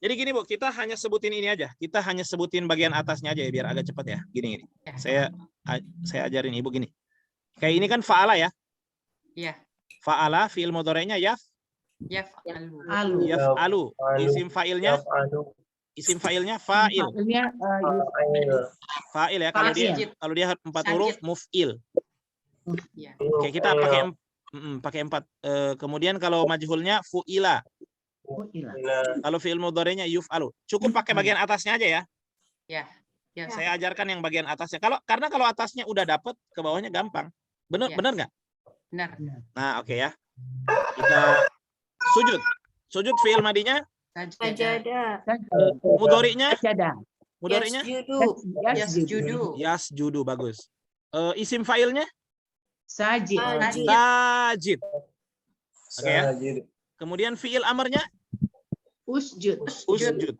Jadi gini Bu, kita hanya sebutin ini aja. Kita hanya sebutin bagian atasnya aja ya biar agak cepat ya. Gini. Ya. Saya ajarin Ibu gini. Kayak ini kan fa'ala ya. Iya. Fa'ala fi'il mudhari'nya Yaf'alu. yaf'alu. Isim fa'ilnya fa'il. Fa'il ya, kalau dia 4 huruf muf'il. Ya. Oke, kita pakai 4. Kemudian kalau majhulnya fu'ila. Kalau fi'il mudhari'nya yuf'alu. Cukup pakai bagian atasnya aja ya. Ya. Saya ajarkan yang bagian atasnya. Karena kalau atasnya udah dapet, ke bawahnya gampang. Bener nggak? Benar. Nah, oke ya. Kita sujud fi'il madinya, Sajadah. mudhari'nya yasjudu, bagus. Isim fa'ilnya Sajid. sajid. Oke ya. Kemudian fi'il amarnya Usjud. usjud.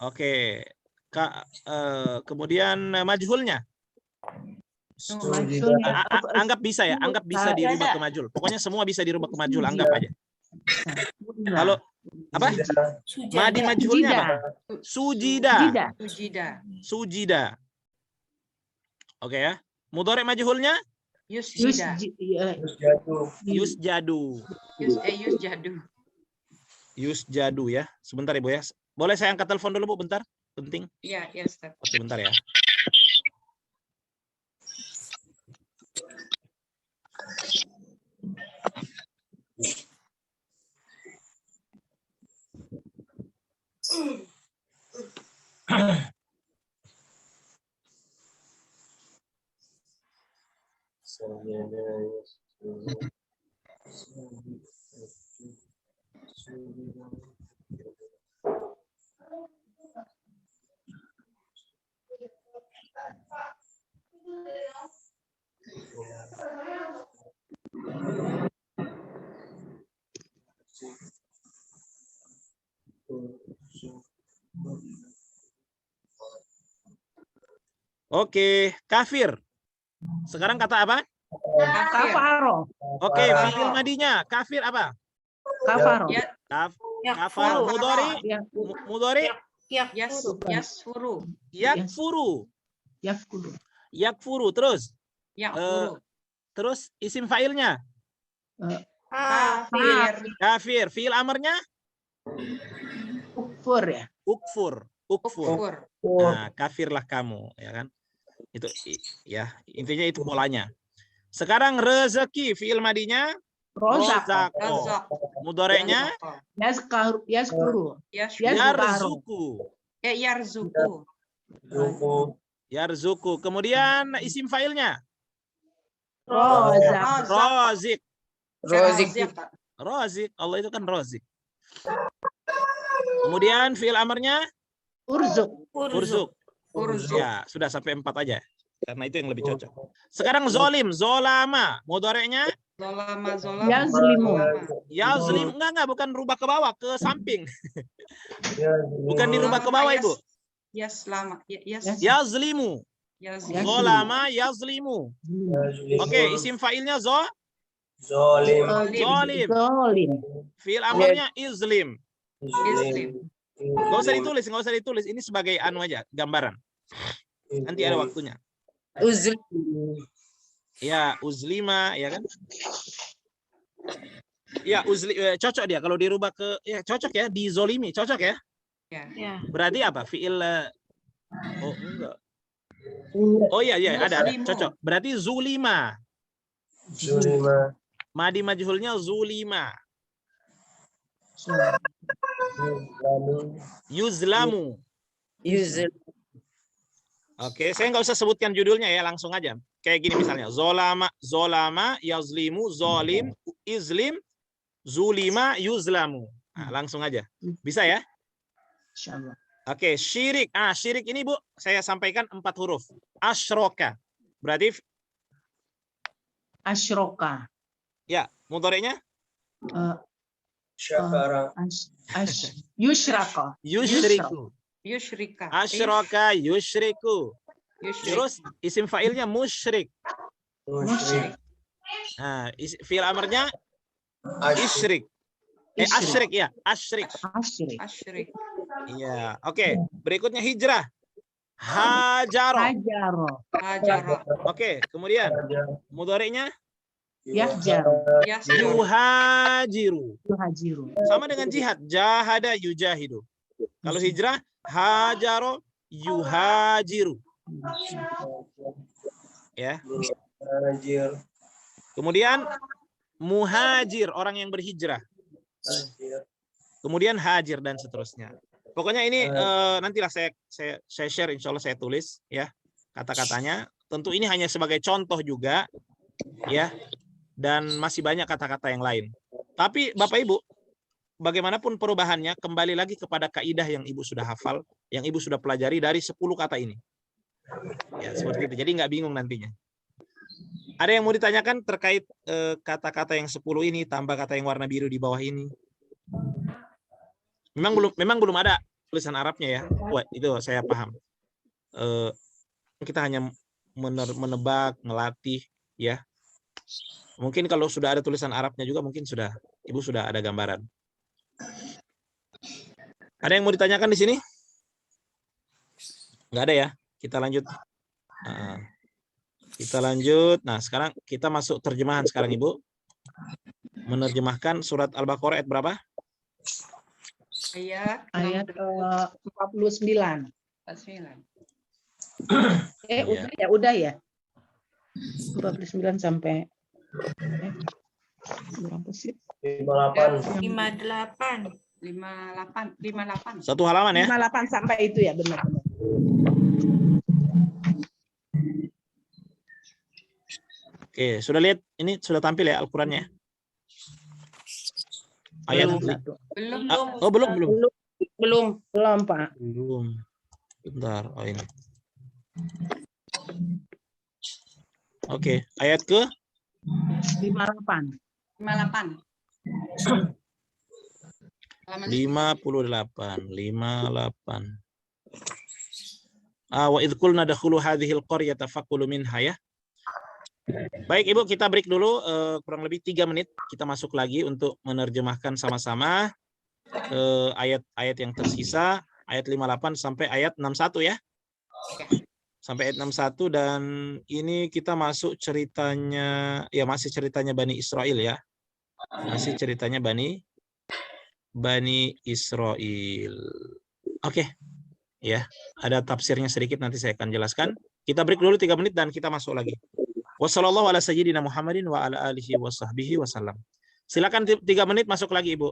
Oke. Kemudian majhulnya anggap bisa ya, anggap bisa dirubah ke majhul. Pokoknya semua bisa dirubah ke majhul, anggap aja. Kalau apa? Madi majhulnya apa? Sujida. Oke ya. Mudhari majhulnya yusjadu. Yusjadu ya. Sebentar Ibu ya. Boleh saya angkat telepon dulu Bu, bentar? Penting. Iya, Ustaz. Oke, bentar ya. Oke, kafir. Sekarang kata apa? Kafir. Kafaro. Oke, fi'il madinya. Kafir apa? Kafaro. Ya, Kafar. Mudhari. Ya, Mudhari. yasfuru. Yakfuru. Yakulu. Yakfuru. Terus. Yakfuru. Terus isim fa'ilnya. Kafir. Kafir. Fi'il amarnya. Kufur ya. Ukfur. Ukfur. Kufur. Nah, kafirlah kamu, ya kan? Itu ya, intinya itu polanya. Sekarang rezeki, fi'il madinya Rozak. Razak. mudhari'nya Yaskuru. yarzuku. Yarzuku. Yarzuku. Kemudian isim fa'ilnya Rozak. rozik. Rozik. Rozik. Allah itu kan rozik. Kemudian fi'il amarnya Urzuk. urzuk. Urzuk. Ya, sudah sampai 4 aja. Karena itu yang lebih cocok. Sekarang zolim, zolama. Mudhari'nya Zolama. Yazlimu. yazlim. Enggak, bukan rubah ke bawah, ke samping. Bukan dirubah ke bawah, Ibu. Yaslama. Yazlimu. Yazlimu. Zolama yazlimu. Oke, isim fa'ilnya Zolim. zolim. Fi'il amarnya izlim. Islim. Nggak usah ditulis. Ini sebagai anu aja, gambaran. Nanti ada waktunya. Ya, uzlima, ya kan? Ya, cocok dia kalau dirubah ke ya cocok ya, dizolimi, cocok ya. Ya. Berarti apa? Fi'il oh enggak. Oh iya, ada Zulimu. cocok. Berarti zulima. Madi majhulnya zulima. Yuzlamu. Oke, saya nggak usah sebutkan judulnya ya, langsung aja. Kayak gini misalnya, zolama, yazlimu, zolim, izlim, zulima, yuzlamu. Nah, langsung aja. Bisa ya? Insyaallah. Oke, syirik. Syirik ini Bu, saya sampaikan 4 huruf. Asyroka. Berarti Asyroka. ya, mudhari'nya Yushraka. yusyriku. Yushrika. Asyroka yusyriku. Yushrik. Terus isim fa'ilnya musyrik. Musyrik. Nah, fi'il amarnya isyrik. Asyrik ya, asyrik. Asyrik. Asyrik. Iya, oke. Berikutnya hijrah. Hajaro. Hajaro. Hajaro. Oke, kemudian mudhari'nya Yahjaro. Yasjur. yuhajiru. Yuhajiru. Sama dengan jihad, jahada yujahidu. Kalau hijrah, hajaro yuhajiru. Ya. Kemudian muhajir, orang yang berhijrah. Kemudian hajir dan seterusnya. Pokoknya ini nantilah saya share, insya Allah saya tulis ya kata-katanya. Tentu ini hanya sebagai contoh juga ya, dan masih banyak kata-kata yang lain. Tapi Bapak Ibu, bagaimanapun perubahannya kembali lagi kepada kaidah yang Ibu sudah hafal, yang Ibu sudah pelajari dari 10 kata ini. Ya seperti itu. Jadi nggak bingung nantinya. Ada yang mau ditanyakan terkait kata-kata yang 10 ini tambah kata yang warna biru di bawah ini? Memang belum ada tulisan Arabnya ya. Wah, itu saya paham. Kita hanya menebak, ngelatih ya. Mungkin kalau sudah ada tulisan Arabnya juga mungkin Ibu sudah ada gambaran. Ada yang mau ditanyakan di sini? Nggak ada ya. Kita lanjut. Nah, sekarang kita masuk terjemahan sekarang Ibu. Menerjemahkan surat Al-Baqarah ayat berapa? Ayat 49. 49. Udah ya. 49 sampai berapa sih? 58. Satu halaman ya. 58 sampai itu ya, benar. Oke, sudah lihat ini sudah tampil ya Al-Qur'annya? Ayat Belum. oh belum. Belum, Pak. Belum. Bentar. Oh ini. Oke, ayat ke 58. 58. Halaman 58. Wa idh qulna dakhulu hadhil qaryata faqulu minha ya. Baik Ibu, kita break dulu kurang lebih 3 menit. Kita masuk lagi untuk menerjemahkan sama-sama ayat-ayat yang tersisa, ayat 58 sampai ayat 61 ya. Sampai ayat 61 dan ini kita masuk ceritanya ya masih ceritanya Bani Israel ya. Masih ceritanya Bani Israel. Oke. Ya, ada tafsirnya sedikit nanti saya akan jelaskan. Kita break dulu 3 menit dan kita masuk lagi. Wassallallahu ala sayyidina Muhammadin wa ala alihi wa sahbihi wasallam. Silakan 3 menit masuk lagi Ibu.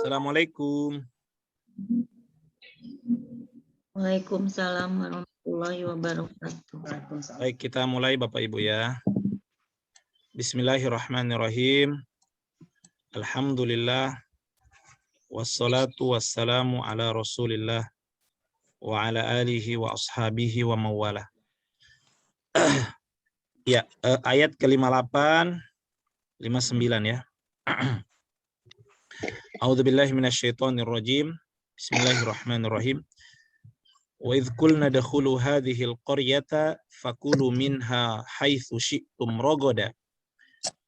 Assalamualaikum. Waalaikumsalam warahmatullahi wabarakatuh. Waalaikumsalam. Baik, kita mulai Bapak Ibu ya. Bismillahirrahmanirrahim. Alhamdulillah. Wassalatu wassalamu ala Rasulillah wa ala alihi wa ashabihi wa mawala. Ya, ayat ke-58, 59 ya. A'udzubillahi minasyaitonirrajim. Bismillahirrahmanirrahim. Wa idh qulna dakhulu hadhil qaryata fakulu minha haitsu syi'tum ragada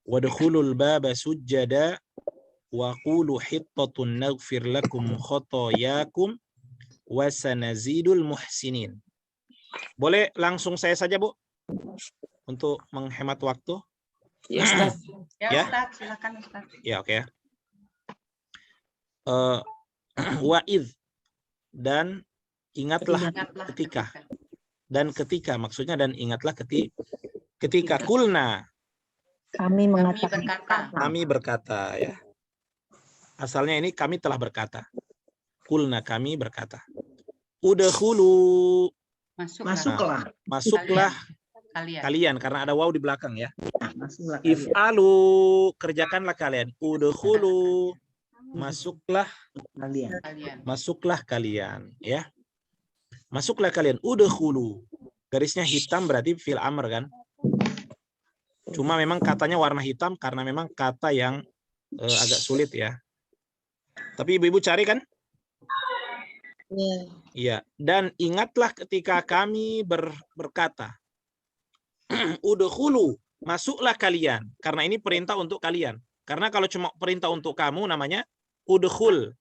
wadkhulul baba sujjada wa qulu hittatun naghfir lakum khotoyakum wa sanazidul muhsinin. Boleh langsung saya saja, Bu, untuk menghemat waktu? Ya, Ustaz. Ya. Ustaz, silakan Ustaz. Ya, oke ya. Wa idh, dan ingatlah Ingatlah ketika. Dan ketika, maksudnya dan ingatlah ketika kulna, Kami kami mengatakan berkata, kami berkata ya. Asalnya ini kami telah berkata. Kulna, kami berkata. Udkhulu, masuklah Masuklah. kalian. kalian, karena ada waw di belakang ya. Masuklah kalian. If'alu, kerjakanlah kalian. Udkhulu, masuklah kalian ya. Masuklah kalian. Udkhulu. Garisnya hitam berarti fil amr kan. Cuma memang katanya warna hitam karena memang kata yang agak sulit ya. Tapi ibu-ibu cari kan? Iya. Iya. Dan ingatlah ketika kami berkata. Udkhulu, masuklah kalian. Karena ini perintah untuk kalian. Karena kalau cuma perintah untuk kamu namanya udkhul.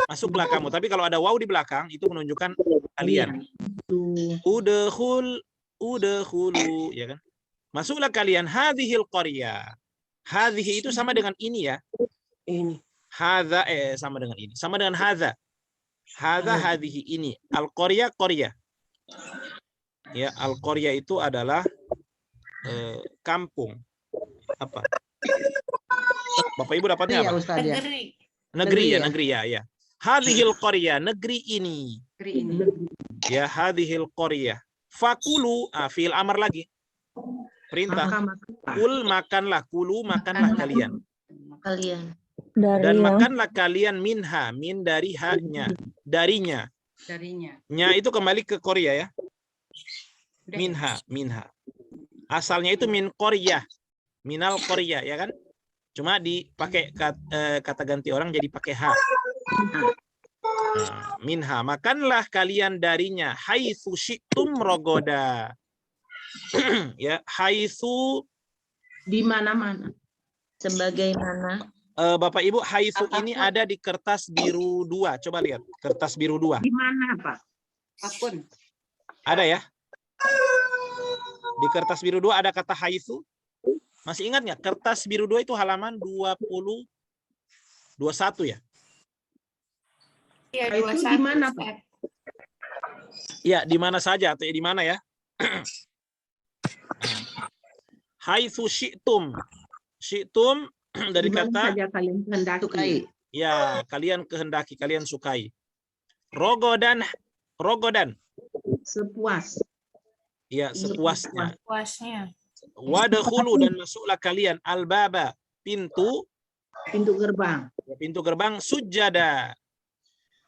Masuklah kamu. Tapi kalau ada waw di belakang itu menunjukkan kalian. Udkhulu, ya kan? Masuklah kalian hadhil qaryah. Hadhihi itu sama dengan ini ya. Ini. Hadza sama dengan ini. Sama dengan hadza. Hadza hadhihi ini. Al-qaryah qaryah. Ya, al-qaryah itu adalah kampung. Apa? Bapak Ibu dapatnya apa? Ustaz ya. Negeri ya, ya. negeri ya. Hadhil qaryah, negeri ini. Negeri ini. Ya, hadhil qaryah. Fakulu, fi'il amr lagi. Perintah. Maka Kul, makanlah. Kulu, makanlah kalian. Kalian. dari Dan yang makanlah kalian minha, min dari haknya, darinya. Darinya. Nya itu kembali ke Korea ya. Udah. Minha. Asalnya itu min Korea. Minal Korea ya kan? Cuma dipakai kata ganti orang jadi pakai ha. Nah, minha, makanlah kalian darinya. Haitsu syi'tum rogoda. Ya, haitsu di mana-mana. Sebagaimana. Bapak Ibu, haitsu Apapun. ini ada di kertas biru 2. Coba lihat, kertas biru 2. Di mana, Pak? Apapun. Ada ya? Di kertas biru 2 ada kata haitsu. Masih ingat nggak? Kertas biru 2 itu halaman 21 ya? Iya, Itu di mana, Pak? Ya, di mana saja atau di mana ya? Haitsu syi'tum. Syi'tum dari Di mana kata saja kalian kehendaki. Sukai. ya, kalian kehendaki, kalian sukai. Rogodan. Sepuas. Ya, sepuasnya. Puasnya. Wadkhulu, dan masuklah kalian albaba, pintu Gerbang. sujada.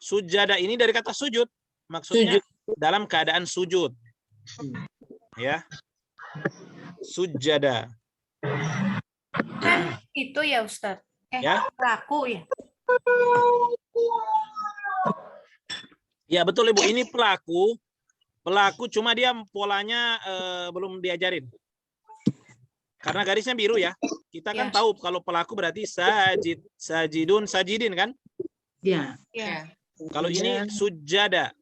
Sujada ini dari kata sujud. Maksudnya dalam keadaan sujud. Ya. Sujada. Itu ya Ustaz. Ya. Pelaku ya. Ya, betul Ibu, ini pelaku. Pelaku cuma dia polanya belum diajarin. Karena garisnya biru ya. Kita kan Ya. tahu kalau pelaku berarti sajidun, sajidin kan? Ya. Ya. Kalau ini sujada.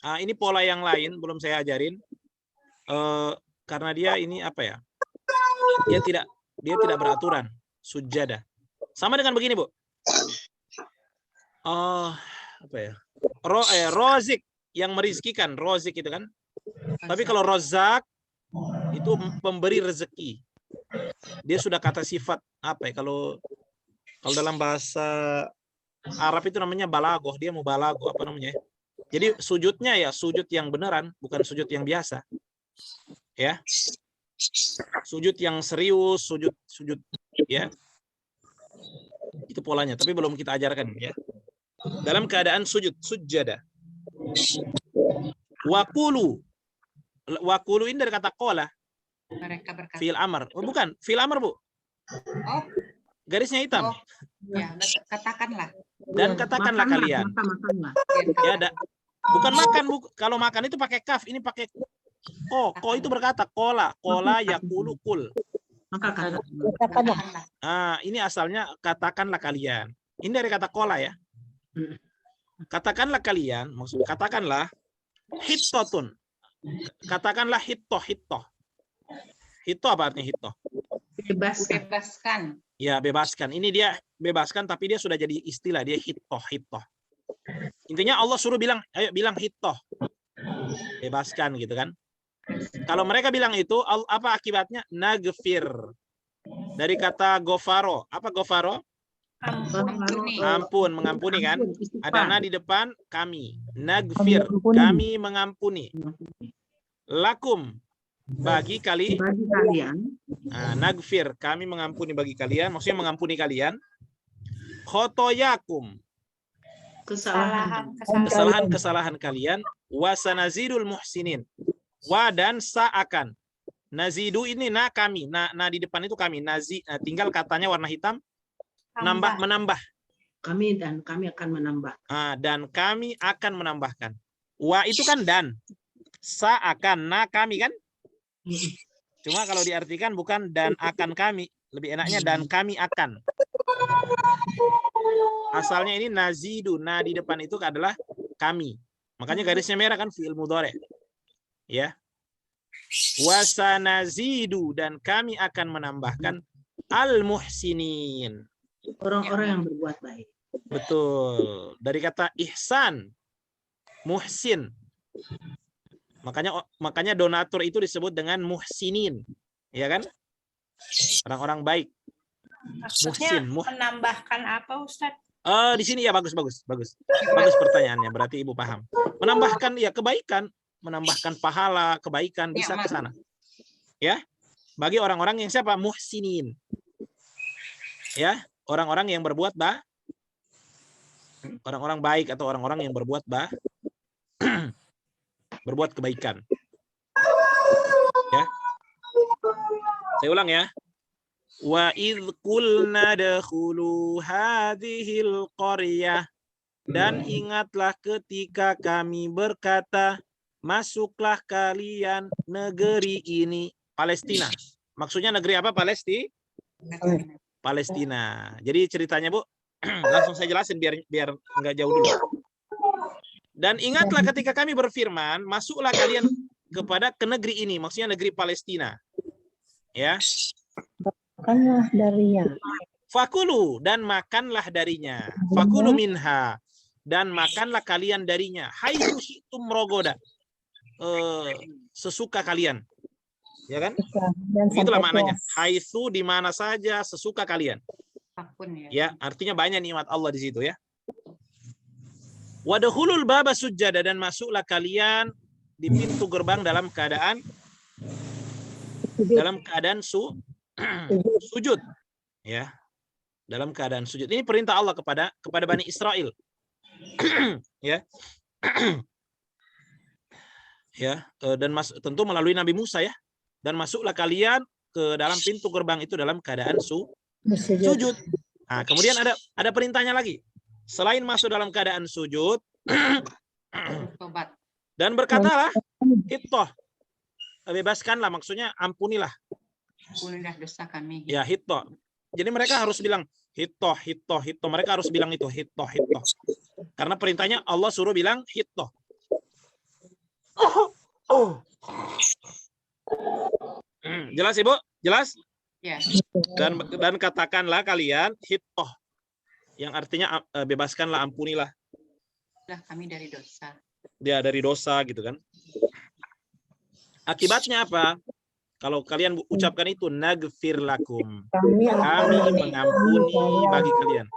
Ini pola yang lain belum saya ajarin. Karena dia ini apa ya? Dia tidak beraturan. Sujada. Sama dengan begini, Bu. Apa ya? Rozik yang merizkikan, rozik itu kan. Tapi kalau rozak itu pemberi rezeki. Dia sudah kata sifat apa ya? Kalau dalam bahasa Arab itu namanya balagoh, dia mau balagoh apa namanya? Jadi sujudnya ya sujud yang beneran, bukan sujud yang biasa. Ya. Sujud yang serius, sujud ya. Itu polanya, tapi belum kita ajarkan ya. Dalam keadaan sujada. Waqulu ini dari kata qala. Mereka berkata. Fi'il amr. Oh, bukan, fi'il amr, Bu. Oh, Garisnya hitam. oh, ya, katakanlah. Dan katakanlah kalian. Makanlah. Ya, bukan makan, Bu. Kalau makan itu pakai kaf, ini pakai ko. Ko itu berkata kola yaqulu kul. Maka kata. Katakanlah. Ini asalnya katakanlah kalian. Ini dari kata kola ya. Katakanlah kalian, maksud katakanlah hittotun. Katakanlah hittoh. Hittoh apa artinya hittoh? Bebaskan. Ya, bebaskan. Ini dia bebaskan tapi dia sudah jadi istilah, dia hittoh. Intinya Allah suruh bilang, ayo bilang hittoh. Bebaskan gitu kan. Kalau mereka bilang itu, apa akibatnya? Nagfir. Dari kata gofaro. Apa gofaro? Ampun, mengampuni kan? Ada na di depan, kami. Nagfir, kami mengampuni. Lakum, bagi kalian. Nagfir, kami mengampuni bagi kalian. Maksudnya mengampuni kalian. Khotoyakum, kesalahan kalian. Wasanazidul muhsinin. Wa dan sa'akan. Nazidu ini na kami. Na di depan itu kami. Tinggal katanya warna hitam. Menambah. Kami akan menambah. Dan kami akan menambahkan. Wa itu kan dan. Sa'akan, na kami kan? Cuma kalau diartikan bukan dan akan kami. Lebih enaknya dan kami akan. Asalnya ini nazidu. Na di depan itu adalah kami. Makanya garisnya merah kan fi'il mudhari'. Ya. Wasanazidu, dan kami akan menambahkan al-muhsinin. Orang-orang yang berbuat baik. Betul. Dari kata ihsan, muhsin. Makanya donatur itu disebut dengan muhsinin. Ya kan? Orang-orang baik. Maksudnya Muhsin. menambahkan apa, Ustaz? Di sini ya bagus pertanyaannya. Berarti Ibu paham. Menambahkan ya kebaikan, menambahkan pahala, kebaikan bisa ke sana. Ya. Bagi orang-orang yang siapa? Muhsinin. Ya, orang-orang yang berbuat orang-orang baik atau orang-orang yang berbuat berbuat kebaikan. Ya. Saya ulang ya. Wa idz qulna dakhulu hadhil qaryah, dan ingatlah ketika kami berkata, masuklah kalian negeri ini. Palestina. Maksudnya negeri apa? Palestina. Jadi ceritanya, Bu, langsung saya jelasin biar nggak jauh dulu. Dan ingatlah ketika kami berfirman, masuklah kalian ke negeri ini. Maksudnya negeri Palestina. Ya. Makanlah darinya. Fakulu, dan makanlah darinya. Fakulu minha, dan makanlah kalian darinya. Haitsu syi'tum rogoda. Sesuka kalian. Ya kan? Itulah maknanya. Haitsu, di mana saja, sesuka kalian. Ya, artinya banyak nikmat Allah di situ ya. Wadkhulul baba sujada, dan masuklah kalian di pintu gerbang dalam keadaan sujud. Ya. Dalam keadaan sujud. Ini perintah Allah kepada Bani Israel. Ya. Ya, dan tentu melalui Nabi Musa ya. Dan masuklah kalian ke dalam pintu gerbang itu dalam keadaan sujud. Nah, kemudian ada perintahnya lagi. Selain masuk dalam keadaan sujud, dan berkatalah, hittoh, bebaskanlah, maksudnya ampunilah. Ampunilah dosa kami. Ya, hittoh. Jadi mereka harus bilang hittoh. Mereka harus bilang itu hittoh. Karena perintahnya Allah suruh bilang hittoh. Jelas Ibu? Jelas? Ya. Dan katakanlah kalian hittoh, yang artinya bebaskanlah, ampunilah. Kami dari dosa. Dia dari dosa gitu kan. Akibatnya apa? Kalau kalian ucapkan itu nagfir lakum, kami mengampuni bagi kalian.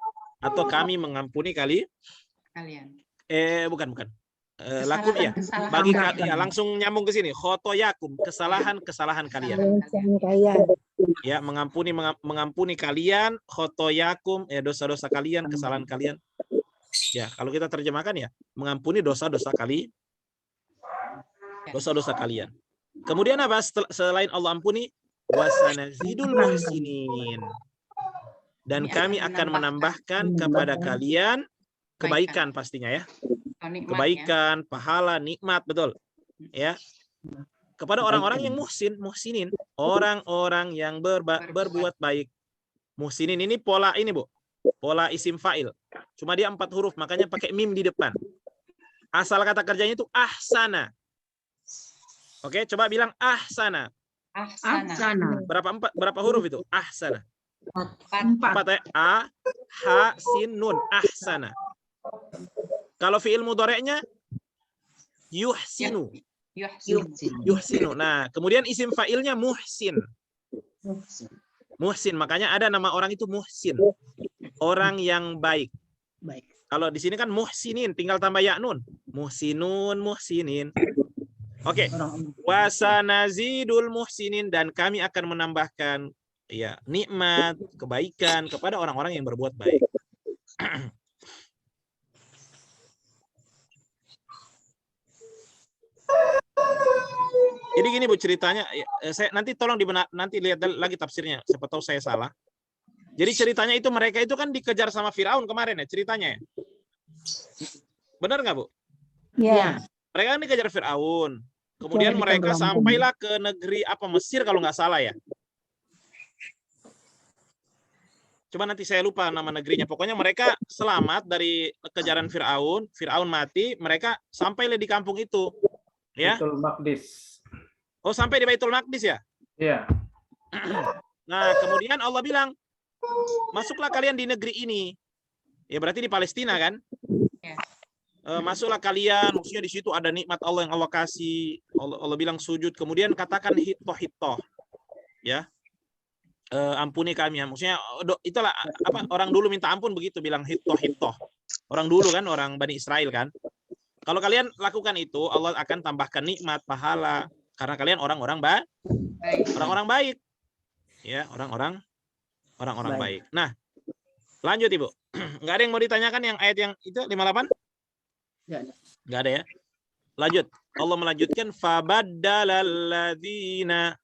atau kami mengampuni kalian. Bukan. Lakum ya. Bagi ya, langsung nyambung ke sini. Khotoyakum, kesalahan kalian. Ya, mengampuni kalian, khotoyakum, dosa-dosa kalian, kesalahan kalian. Ya, kalau kita terjemahkan ya, mengampuni dosa-dosa kalian. Kemudian apa selain Allah ampuni? Wasanazidul muhsinin. Dan kami akan menambahkan kepada kalian kebaikan pastinya ya. Kebaikan, pahala, nikmat, betul. Ya. Kepada orang-orang yang muhsinin, orang-orang yang berbuat baik. Muhsinin ini pola ini, Bu. Pola isim fa'il. Cuma dia 4 huruf, makanya pakai mim di depan. Asal kata kerjanya itu ahsana. Oke, coba bilang ahsana. Ahsana. Berapa huruf itu? Ahsana. 4 ya. A, ha, sin, nun. Ahsana. Kalau fi'il mudhari'nya yuhsinu. Yuhsinu. Nah, kemudian isim fa'ilnya muhsin. Muhsin, makanya ada nama orang itu muhsin. Orang yang baik. Kalau di sini kan muhsinin, tinggal tambah ya nun. Muhsinun, muhsinin. Oke. Wasanazidul muhsinin, dan kami akan menambahkan ya nikmat, kebaikan kepada orang-orang yang berbuat baik. Jadi gini Bu ceritanya, saya nanti tolong nanti lihat lagi tafsirnya, siapa tahu saya salah. Jadi ceritanya itu mereka itu kan dikejar sama Firaun kemarin ya ceritanya ya. Benar nggak Bu? Iya. Mereka kan dikejar Firaun. Kemudian mereka sampailah ke negeri apa Mesir kalau nggak salah ya. Coba nanti saya lupa nama negerinya. Pokoknya mereka selamat dari kejaran Firaun. Firaun mati, mereka sampailah di kampung itu. Ya. Baitul Maqdis. Oh, sampai di Baitul Maqdis ya? Iya. Nah, kemudian Allah bilang, masuklah kalian di negeri ini. Ya berarti di Palestina kan? Ya. Masuklah kalian, maksudnya di situ ada nikmat Allah yang Allah kasih. Allah bilang sujud, kemudian katakan hitoh. Ya. Ampuni kami ya. Maksudnya itulah apa orang dulu minta ampun begitu bilang hitoh. Orang dulu kan, orang Bani Israel kan. Kalau kalian lakukan itu, Allah akan tambahkan nikmat, pahala karena kalian orang-orang baik. Ya, orang-orang baik. Nah, lanjut Ibu. Enggak ada yang mau ditanyakan yang ayat yang itu 58? Enggak ada ya. Lanjut. Allah melanjutkan fabaddalalladzina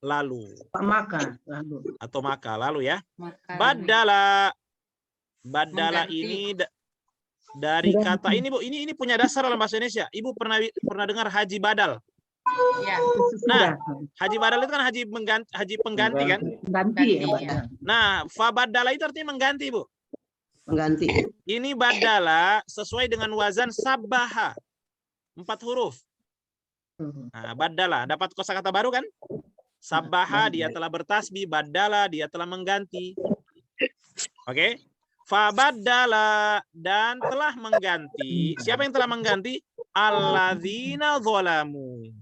lalu. Maka lalu ya. Badala ini dari kata ini Bu, ini punya dasar dalam bahasa Indonesia. Ibu pernah dengar haji badal? Ya. Nah, haji badal itu kan haji pengganti kan? Ganti. Nah, fa badala itu artinya mengganti, Bu. Mengganti. Ini badala sesuai dengan wazan sabaha. 4 huruf. Nah, badala dapat kosakata baru kan? Sabaha dia telah bertasbih, badala dia telah mengganti. Oke? Fabadala dan telah mengganti. Siapa yang telah mengganti? Alladzina zalamu.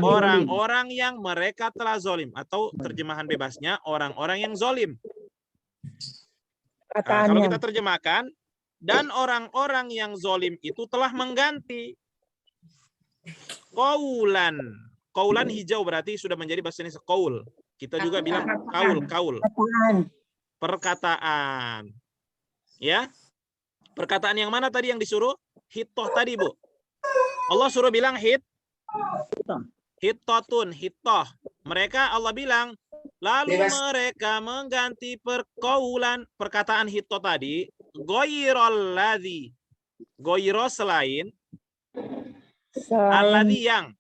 Orang-orang yang mereka telah zolim. Atau terjemahan bebasnya, orang-orang yang zolim. Nah, kalau kita terjemahkan, dan orang-orang yang zolim itu telah mengganti. Qaulan. Qaulan hijau berarti sudah menjadi bahasa Indonesia qaul. Kita juga bilang kaul. Perkataan. Ya. Perkataan yang mana tadi yang disuruh? Hitoh tadi, Bu. Allah suruh bilang hitotun, hitoh. Mereka Allah bilang, lalu mereka mengganti perkaulan perkataan hitoh tadi, goyirol ladzi. Goyiro selain alladzi yang.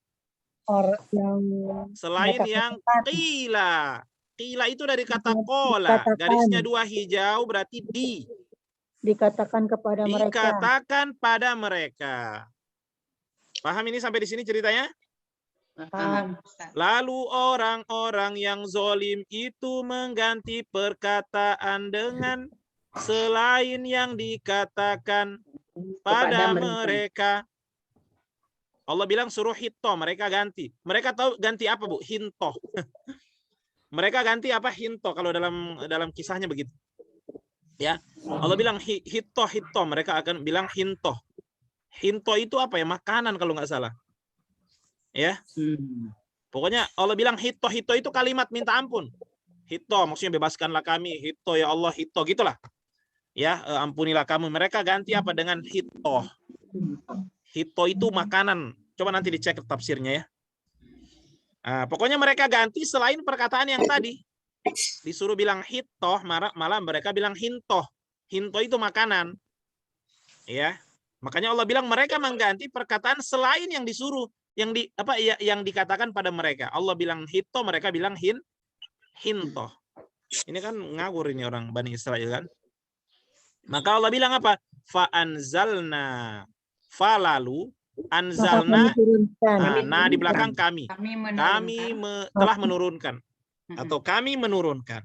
Selain yang qila. Qila itu dari kata kola, garisnya 2 hijau berarti dikatakan kepada mereka. Dikatakan pada mereka. Paham ini sampai di sini ceritanya? Paham. Lalu orang-orang yang zolim itu mengganti perkataan dengan selain yang dikatakan pada mereka. Allah bilang suruh hito, mereka ganti. Mereka tahu ganti apa, Bu? Hintoh. Mereka ganti apa? Hinto kalau dalam kisahnya begitu. Ya, Allah bilang hito, mereka akan bilang hinto. Hinto itu apa ya? Makanan kalau nggak salah. Ya. Pokoknya Allah bilang hito itu kalimat minta ampun. Hito maksudnya bebaskanlah kami. Hito ya Allah, hito gitulah. Ya, ampunilah kami. Mereka ganti apa dengan hito. Hito itu makanan. Coba nanti dicek tafsirnya ya. Nah, pokoknya mereka ganti selain perkataan yang tadi. Disuruh bilang hito, malah mereka bilang hinto. Hinto itu makanan. Ya. Makanya Allah bilang mereka mengganti perkataan selain yang disuruh, yang dikatakan pada mereka. Allah bilang hito, mereka bilang hinto. Ini kan ngawur ini orang Bani Israel kan. Maka Allah bilang apa? Fa'anzalna, falalu anzalna. Nah di belakang kami. Telah menurunkan atau kami menurunkan.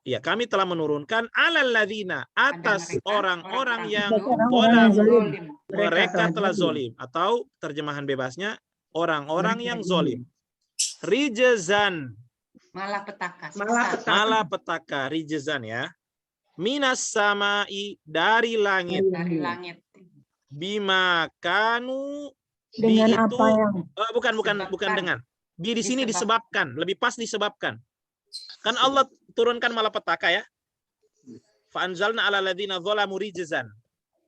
Ya, kami telah menurunkan alal ladzina, atas orang-orang yang mereka telah zolim, atau terjemahan bebasnya orang-orang yang zolim. Rijzan, malapetaka, rijzan ya. Minas samai, dari langit. Bima kanu, Dengan itu, apa yang bukan dengan. Bi di sini disebabkan, lebih pas disebabkan. Kan Allah turunkan malapetaka ya. Fa anzalna 'alal ladzina dzalamu rijzan.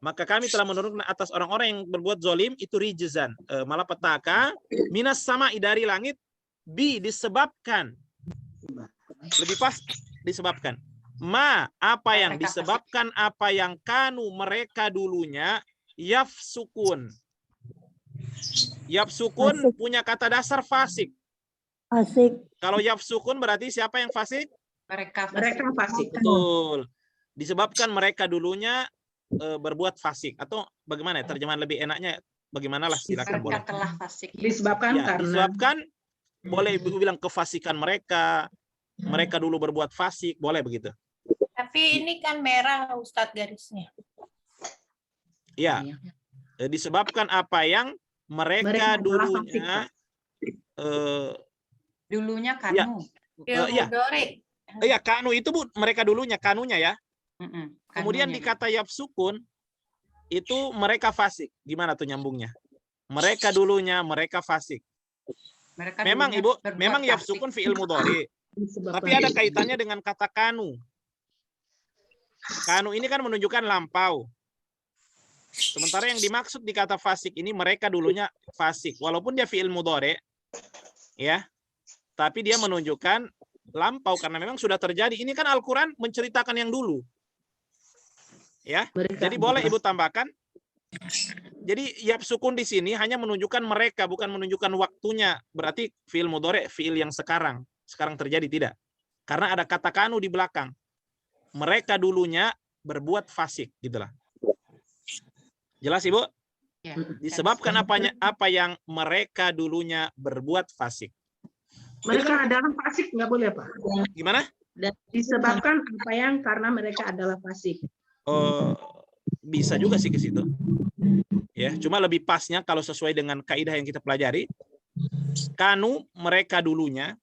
Maka kami telah menurunkan atas orang-orang yang berbuat zalim itu rijzan, malapetaka minas sama'i, dari langit, bi disebabkan. Lebih pas disebabkan. Ma, apa yang disebabkan apa yang kanu mereka dulunya yafsukun. Yafsukun punya kata dasar fasik. asik Kalau yafsukun berarti siapa yang fasik? Mereka fasik. Betul. Disebabkan mereka dulunya berbuat fasik, atau bagaimana ya terjemahan lebih enaknya? Bagaimanalah silakan boleh. Disebabkan Ya, karena disebabkan boleh ibu bilang kefasikan mereka dulu berbuat fasik, boleh begitu. Tapi ini kan merah Ustadz garisnya. Ya. Disebabkan apa yang mereka dulunya Dulunya kanu. Iya, kanu itu Bu, mereka dulunya kanunya ya. Kemudian di kata yafsukun itu mereka fasik. Gimana tuh nyambungnya? Mereka dulunya mereka fasik. Memang Ibu, memang yafsukun fi'il mudhari. Tapi ada kaitannya dengan kata kanu. Kanu ini kan menunjukkan lampau. Sementara yang dimaksud di kata fasik ini mereka dulunya fasik. Walaupun dia fi'il mudhari ya. Tapi dia menunjukkan lampau karena memang sudah terjadi. Ini kan Al-Qur'an menceritakan yang dulu. Ya. Jadi boleh Ibu tambahkan. Jadi yafsukun di sini hanya menunjukkan mereka, bukan menunjukkan waktunya. Berarti fi'il mudhari, fi'il yang sekarang terjadi, tidak. Karena ada kata kanu di belakang. Mereka dulunya berbuat fasik, gitulah. Jelas Ibu? Disebabkan apa yang mereka dulunya berbuat fasik. mereka adalah fasik, nggak boleh Pak? Gimana? Disebabkan apa yang karena mereka adalah fasik. Bisa juga sih ke situ. Ya, cuma lebih pasnya kalau sesuai dengan kaidah yang kita pelajari, kanu mereka dulunya.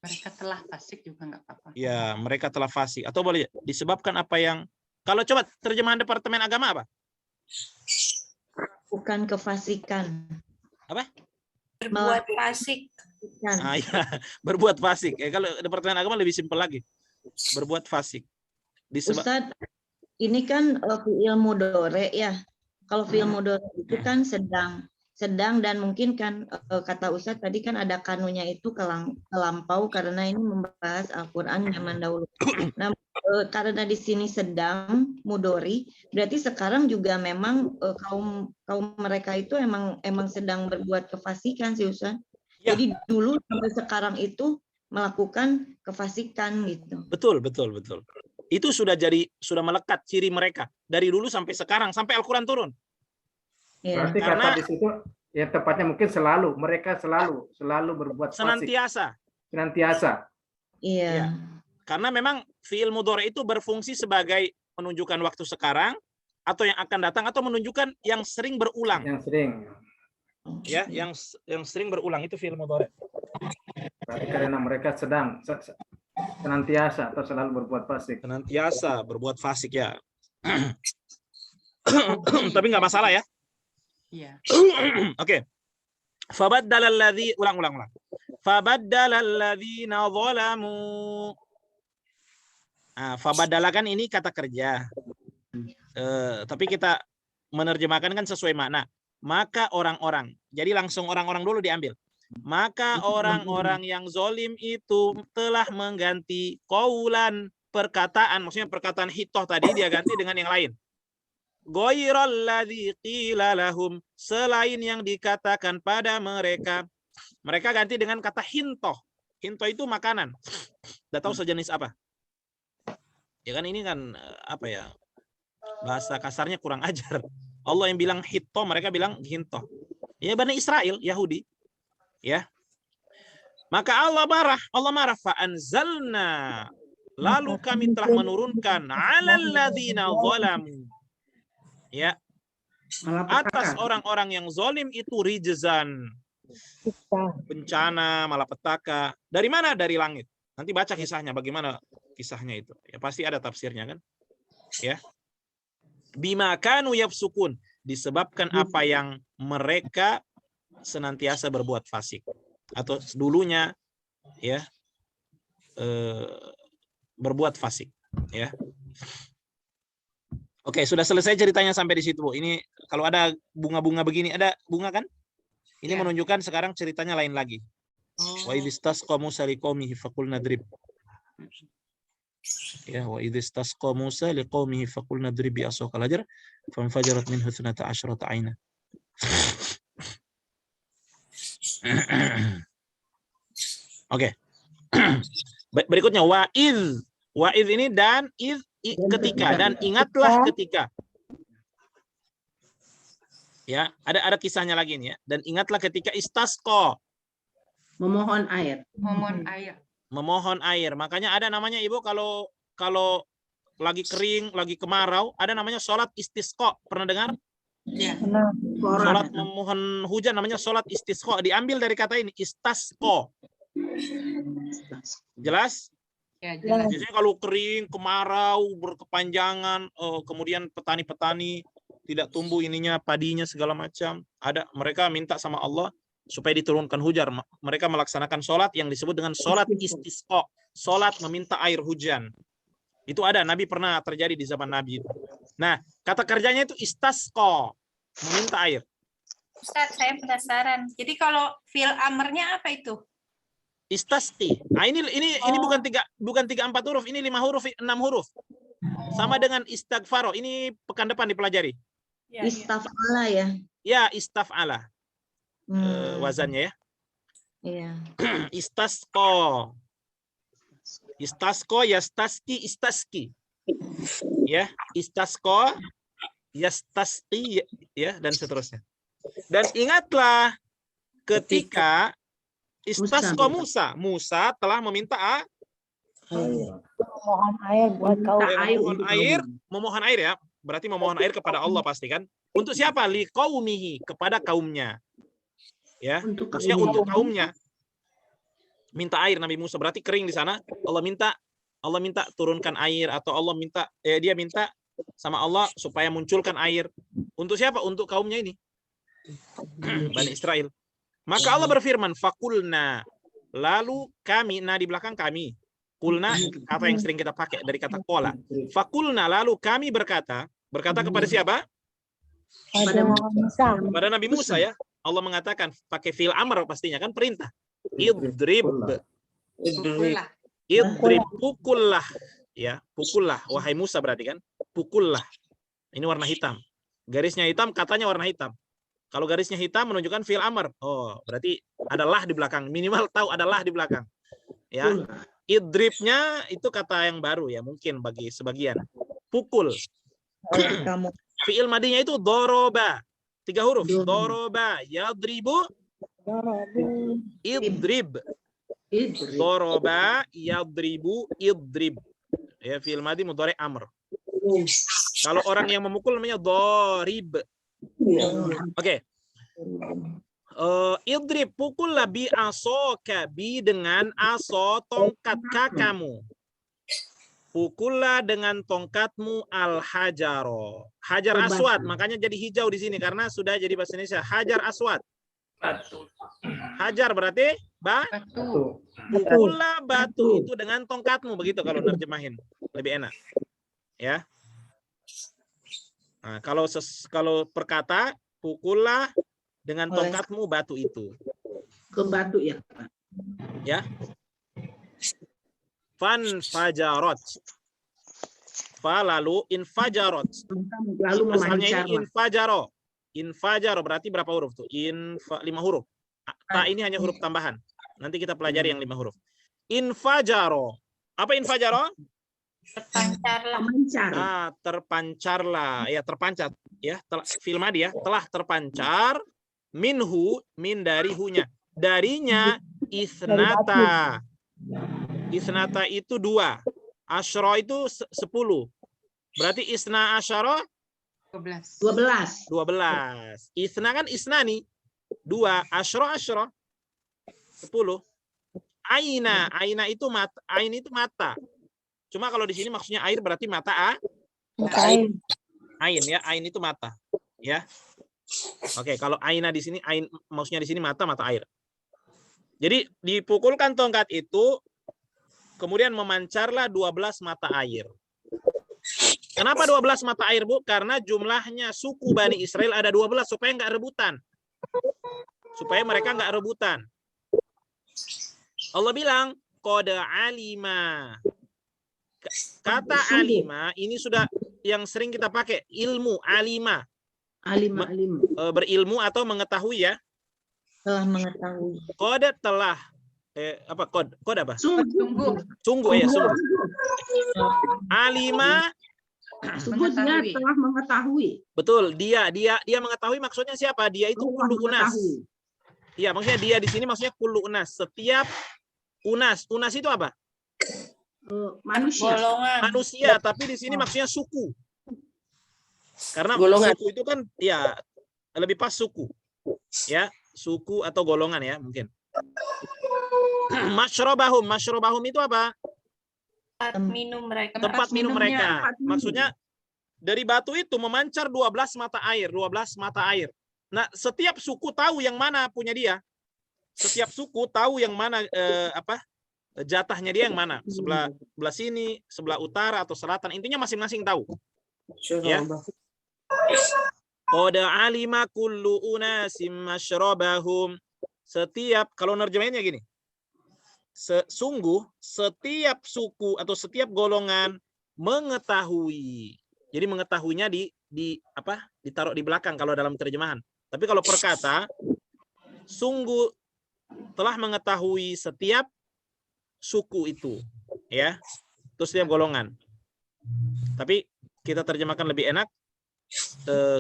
Mereka telah fasik juga nggak apa-apa. Ya, mereka telah fasik. Atau boleh disebabkan apa yang, kalau coba terjemahan Departemen Agama apa? Bukan kefasikan. Apa? Berbuat fasik. Ah, ya, berbuat fasik. Kalau Departemen Agama lebih simpel lagi. Berbuat fasik. Ustadz, ini kan fi'il mudhari ya. Kalau fi'il mudhari itu kan sedang dan mungkin kan kata Ustadz tadi kan ada kanunya itu kelampau karena ini membahas Al-Qur'an zaman dahulu. Nah, karena di sini sedang mudhari, berarti sekarang juga memang kaum mereka itu emang sedang berbuat kefasikan sih Ustadz. Ya. Jadi dulu sampai sekarang itu melakukan kefasikan gitu. Betul. Itu sudah melekat ciri mereka dari dulu sampai sekarang, sampai Al-Qur'an turun. Ya. Berarti kata di situ ya tepatnya mungkin selalu, mereka selalu berbuat fasik. Senantiasa. Iya. Ya. Karena memang fi'il mudhari itu berfungsi sebagai menunjukkan waktu sekarang atau yang akan datang atau menunjukkan yang sering berulang. Yang sering. Ya, yang sering berulang itu fi'il mudhari. Berarti karena mereka sedang Senantiasa atau selalu berbuat fasik. Senantiasa berbuat fasik ya. Tapi nggak masalah ya. Iya. Oke. Fabaddala alladzi ulang. Fabaddala alladzina zalamu. Fabaddala kan ini kata kerja. Tapi kita menerjemahkan kan sesuai makna. Maka orang-orang. Jadi langsung orang-orang dulu diambil. Maka orang-orang yang zolim itu telah mengganti qaulan, perkataan, maksudnya perkataan hitoh tadi dia ganti dengan yang lain. Ghairalladzi qila lahum, selain yang dikatakan pada mereka. Mereka ganti dengan kata hintoh. Hintoh itu makanan. Udah tahu sejenis apa? Ya kan ini kan apa ya? Bahasa kasarnya kurang ajar. Allah yang bilang hitoh, mereka bilang hintoh. Ya Bani Israel, Yahudi. Ya. Maka Allah marah fa'anzalna, lalu kami telah menurunkan 'alal ladzina zalamu, ya, atas orang-orang yang zalim itu rijzan, bencana, malapetaka. Dari mana? Dari langit. Nanti baca kisahnya, bagaimana kisahnya itu. Ya pasti ada tafsirnya kan? Ya. Bima kanu yafsukun, disebabkan apa yang mereka senantiasa berbuat fasik atau dulunya ya berbuat fasik ya. Oke, sudah selesai ceritanya sampai di situ, Bu. Ini kalau ada bunga-bunga begini, ada bunga kan? Ini menunjukkan sekarang ceritanya lain lagi. Wa idistasqa Musa liqaumihi faqulna drib. Ya, wa idistasqa Musa liqaumihi faqulna drib bi asaqal hajar fanfajarat minhu 12 'aina. Oke. Berikutnya wa'idh. Wa'idh ini dan ketika, dan ingatlah ketika. Ya, ada kisahnya lagi nih ya. Dan ingatlah ketika istasqa. Memohon air. Memohon air. Makanya ada namanya Ibu kalau lagi kering, lagi kemarau, ada namanya sholat istisqa. Pernah dengar? Ya. Sholat memohon hujan namanya sholat istisqa. Diambil dari kata ini, istasqa. Jelas? Ya, jelas. Biasanya kalau kering, kemarau, berkepanjangan, kemudian petani-petani tidak tumbuh ininya, padinya segala macam. Mereka minta sama Allah supaya diturunkan hujan. Mereka melaksanakan sholat yang disebut dengan sholat istisqa. Sholat meminta air hujan. Itu ada, Nabi pernah terjadi di zaman Nabi. Nah, kata kerjanya itu istasqa, meminta air. Ustaz, saya penasaran. Jadi kalau fi'il amarnya apa itu? Istasqi. Nah, ini bukan 3-4 huruf, ini 5 huruf, 6 huruf. Sama dengan istighfar. Ini pekan depan dipelajari. Istaf'ala ya. Ya, istaf'ala. Wazannya ya. Iya. Istasqa. Istasqa, yastasqi, istasqi. Ya, istasqa, yastasqi, ya, dan seterusnya. Dan ingatlah ketika istasqa Musa telah meminta Memohon air buat kaum. Memohon air ya. Berarti memohon air kepada Allah pasti kan. Untuk siapa? Liqaumihi, kepada kaumnya. Ya, maksudnya untuk kaumnya. Minta air Nabi Musa, berarti kering di sana. Allah minta turunkan air, atau Allah minta dia minta sama Allah supaya munculkan air. Untuk siapa? Untuk kaumnya ini. Bani Israel. Maka Allah berfirman, fakulna, lalu kami, nah di belakang kami. Kulna, kata yang sering kita pakai dari kata kola. Fakulna, lalu kami berkata kepada siapa? Kepada Nabi Musa ya. Allah mengatakan pakai fi'il amr pastinya kan, perintah. Idrib, pukullah, ya, pukullah, wahai Musa berarti kan, pukullah. Ini warna hitam, garisnya hitam, katanya warna hitam. Kalau garisnya hitam menunjukkan fi'il amr. Oh, berarti adalah di belakang, minimal tahu adalah di belakang. Ya, idribnya itu kata yang baru ya, mungkin bagi sebagian. Pukul. Fi'il madinya itu doroba, 3 huruf. Doroba, yadribu, idrib. Doroba, yadribu, idrib. Ya, fi'il madi mudhari amr. Kalau orang yang memukul namanya dorib. Oke. Idrib, pukullah bi asoka, bi dengan aso tongkat kakakmu. Pukullah dengan tongkatmu al-hajaro. Hajar aswad, makanya jadi hijau di sini karena sudah jadi bahasa Indonesia. Hajar aswad. Hajar berarti Batu. pukullah batu itu dengan tongkatmu, begitu kalau nerjemahin lebih enak. Ya. Nah, kalau perkata pukullah dengan tongkatmu batu itu. Ke batu ya, Pak. Ya. Fan fajarot. Fa lalu infajarot. Lalu Asalnya memancar. ini infajaro. Infajaro berarti berapa huruf tuh? 5 huruf. Ta ini hanya huruf tambahan. Nanti kita pelajari yang 5 huruf. Infajaro. Apa infajaro? Terpancarlah. Terpancarlah. Ya, terpancar. Ya, fil madi ya. Telah terpancar minhu, min dari hunya. Darinya isnata. Isnata itu 2. Asyro itu 10. Berarti isna asyara 12. Isna kan isnani 2, asyra 10. Aina itu mata, ain itu mata. Cuma kalau di sini maksudnya air berarti mata ain ya, ain itu mata ya. Oke, kalau aina di sini ain maksudnya di sini mata air. Jadi dipukulkan tongkat itu kemudian memancarlah 12 mata air. Kenapa 12 mata air, Bu? Karena jumlahnya suku Bani Israel ada 12 supaya nggak rebutan. Supaya mereka nggak rebutan. Allah bilang, qad alima. Kata alima ini sudah yang sering kita pakai, ilmu, alima. Alima. Berilmu atau mengetahui ya. Telah mengetahui. Qad telah apa kod apa? Sungguh ya, sungguh. Alima Sungguh dia telah mengetahui. Betul, dia mengetahui maksudnya siapa? Dia itu kullu unas. Iya, maksudnya dia di sini maksudnya kullu unas. Setiap unas. Unas itu apa? Manusia. Manusia, tapi di sini maksudnya suku. Karena golongan. Suku itu kan ya lebih pas suku. Ya, suku atau golongan ya, mungkin. Masyrobahum itu apa? Tempat minum mereka. Tempat minum mereka. Maksudnya dari batu itu memancar 12 mata air. Nah, setiap suku tahu yang mana punya dia. Setiap suku tahu yang mana jatahnya dia yang mana. Sebelah sini, sebelah utara atau selatan. Intinya masing-masing tahu. Ya. Qad alima kullu unasim masyrobahum. Setiap, kalau nerjemahinnya gini. Sungguh setiap suku atau setiap golongan mengetahui. Jadi mengetahuinya ditaruh di belakang kalau dalam terjemahan. Tapi kalau perkata sungguh telah mengetahui setiap suku itu, ya. Itu setiap golongan. Tapi kita terjemahkan lebih enak.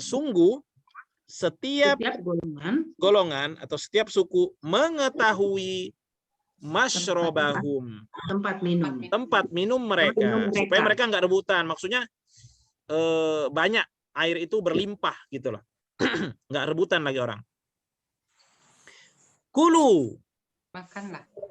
Sungguh setiap golongan atau setiap suku mengetahui masyrobahum, tempat minum mereka, supaya mereka nggak rebutan. Maksudnya banyak air itu berlimpah gitu loh, nggak rebutan lagi orang. Kulu,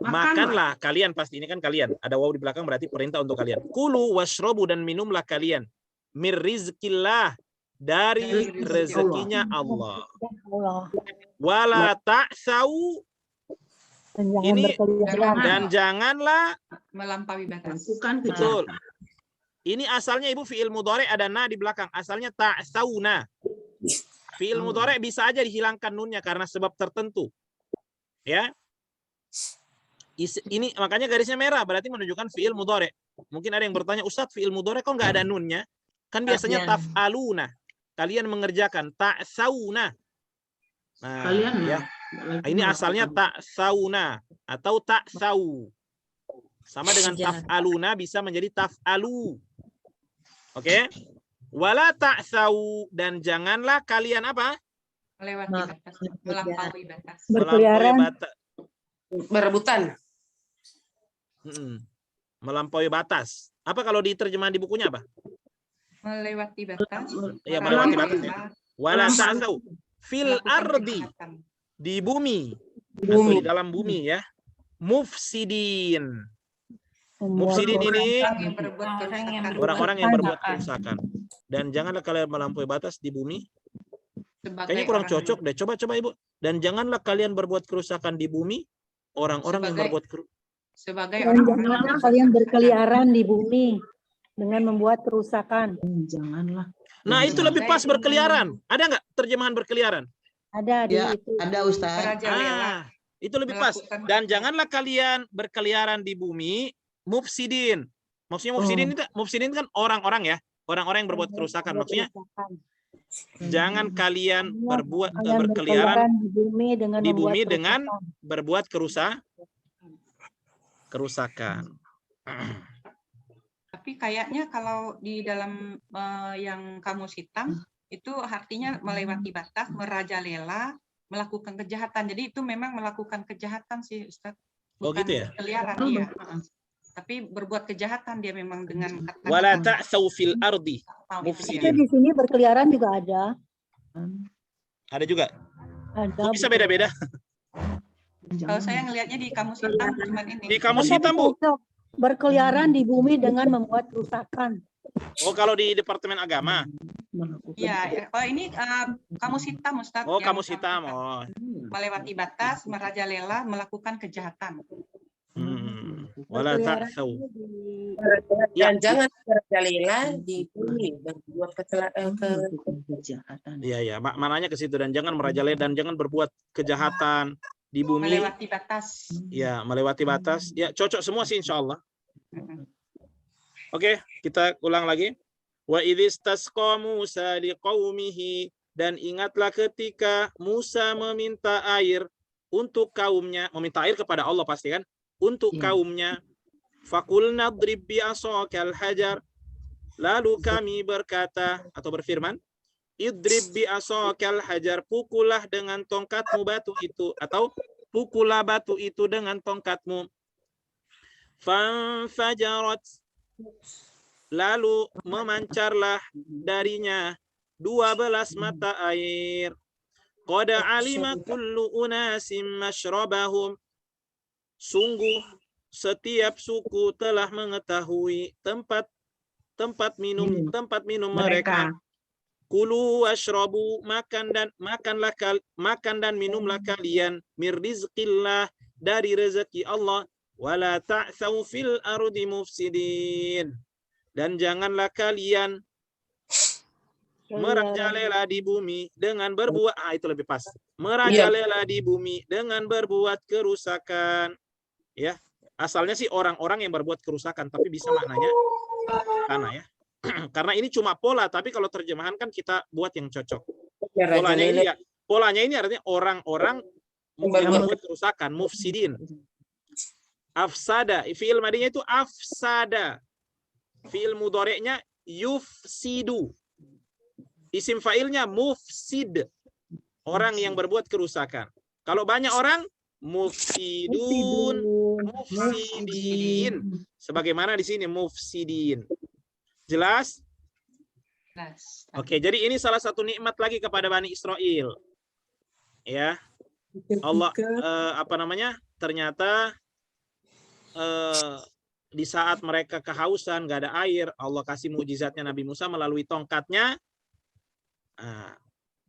makanlah kalian, pasti ini kan kalian, ada waw di belakang berarti perintah untuk kalian. Kulu washrobu, dan minumlah kalian mir rizkillah, dari rezekinya Allah. Wala ta'sau, ini dan janganlah melampaui batas. Betul. Ini asalnya Ibu fi'il mudhari ada na di belakang. Asalnya ta'sauna. Fi'il mudhari bisa aja dihilangkan nunnya karena sebab tertentu. Ya. Ini makanya garisnya merah berarti menunjukkan fi'il mudhari. Mungkin ada yang bertanya, Ustadz, fi'il mudhari kok nggak ada nunnya? Kan biasanya taf'aluna. Kalian mengerjakan, ta'sauna. Nah, kalian ya. Ini asalnya ta'sauna atau ta'sau. Sama dengan taf'aluna bisa menjadi taf'alu. Oke? Wala ta'sau, dan janganlah kalian apa? Melewati batas, melampaui batas. Berkeliaran. Berebutan. Melampaui batas. Apa kalau di terjemahan di bukunya apa? Melewati batas. Ya, melewati batas ya. Wala ta'sau fil ardi, di bumi atau di dalam bumi ya. Mufsidin. Mufsidin ini orang-orang yang berbuat kerusakan. Dan janganlah kalian melampaui batas di bumi. Kayaknya kurang cocok deh. Coba Ibu. Dan janganlah kalian berbuat kerusakan di bumi. Orang-orang yang berbuat sebagai Dan janganlah kalian berkeliaran di bumi dengan membuat kerusakan. Janganlah. Nah, itu lebih pas berkeliaran. Ada nggak terjemahan berkeliaran? Ada di Ya, itu. ada Ustaz. merajalela, Itu lebih pas. melakukan- Dan janganlah kalian berkeliaran di bumi mufsidin. Maksudnya mufsidin kan orang-orang ya. Orang-orang yang berbuat kerusakan. Maksudnya jangan kalian berbuat Kalian berkeliaran di bumi dengan di membuat bumi dengan kerusakan. berbuat kerusakan. Tapi kayaknya kalau di dalam yang kamus hitam itu artinya melewati batas, merajalela, melakukan kejahatan. Jadi itu memang melakukan kejahatan sih, Ustaz. Oh, Bukan gitu ya? berkeliaran, iya. Tapi berbuat kejahatan dia memang dengan kata. Wala ta'tsaw fil ardi Itu mufsidin. di sini berkeliaran juga ada. Ada juga. Ada. Kok bisa beda-beda? Kalau saya ngelihatnya di kamus hitam cuman ini. Di kamus hitam, Bu. Berkeliaran di bumi dengan membuat kerusakan. Oh, kalau di Departemen Agama. Iya, kalau ini kamus hitam, Ustaz. Oh, yang kamus hitam. Oh. melewati batas, merajalela, melakukan kejahatan. Wala Berkeliaran ta'tsaw. itu di- Dan jangan merajalela di bumi berbuat Kejahatan. Iya, ya. Maknanya ke situ. Dan jangan merajalela dan jangan berbuat kejahatan di bumi. Melewati batas. Ya, melewati batas. Ya, cocok semua sih insya Allah. Oke, kita ulang lagi. Wa idhistasqa Musa liqaumihi, dan ingatlah ketika Musa meminta air untuk kaumnya, meminta air kepada Allah pasti kan, untuk kaumnya. Faqulna drib bi asakal hajar, lalu kami berkata atau berfirman, idrib bi asakal hajar, pukullah dengan tongkatmu batu itu, atau pukullah batu itu dengan tongkatmu. Fanfajarat, lalu memancarlah darinya 12 mata air. Qad alima kullu unasim mashrabahum, sungguh setiap suku telah mengetahui tempat minum mereka. Kulu washrabu, makan dan minumlah kalian, mir rizqillah, dari rezeki Allah, wala ta'tsaw fil ardi mufsidin, dan janganlah kalian merajalela di bumi dengan berbuat, itu lebih pas, merajalela di bumi dengan berbuat kerusakan. Ya, asalnya sih orang-orang yang berbuat kerusakan, tapi bisa maknanya tanah ya. Karena ini cuma pola, tapi kalau terjemahan kan kita buat yang cocok. Polanya ini artinya orang-orang yang berbuat kerusakan, mufsidin. Afsada, fi'il madinya itu afsada. Fi'il mudhari'nya yufsidu. Isim fa'ilnya mufsid. Orang yang berbuat kerusakan. Kalau banyak orang, mufsidun, mufsidin. Sebagaimana di sini mufsidin. Jelas? Oke, jadi ini salah satu nikmat lagi kepada Bani Israel. Ya. Allah ternyata di saat mereka kehausan, nggak ada air, Allah kasih mukjizatnya Nabi Musa melalui tongkatnya.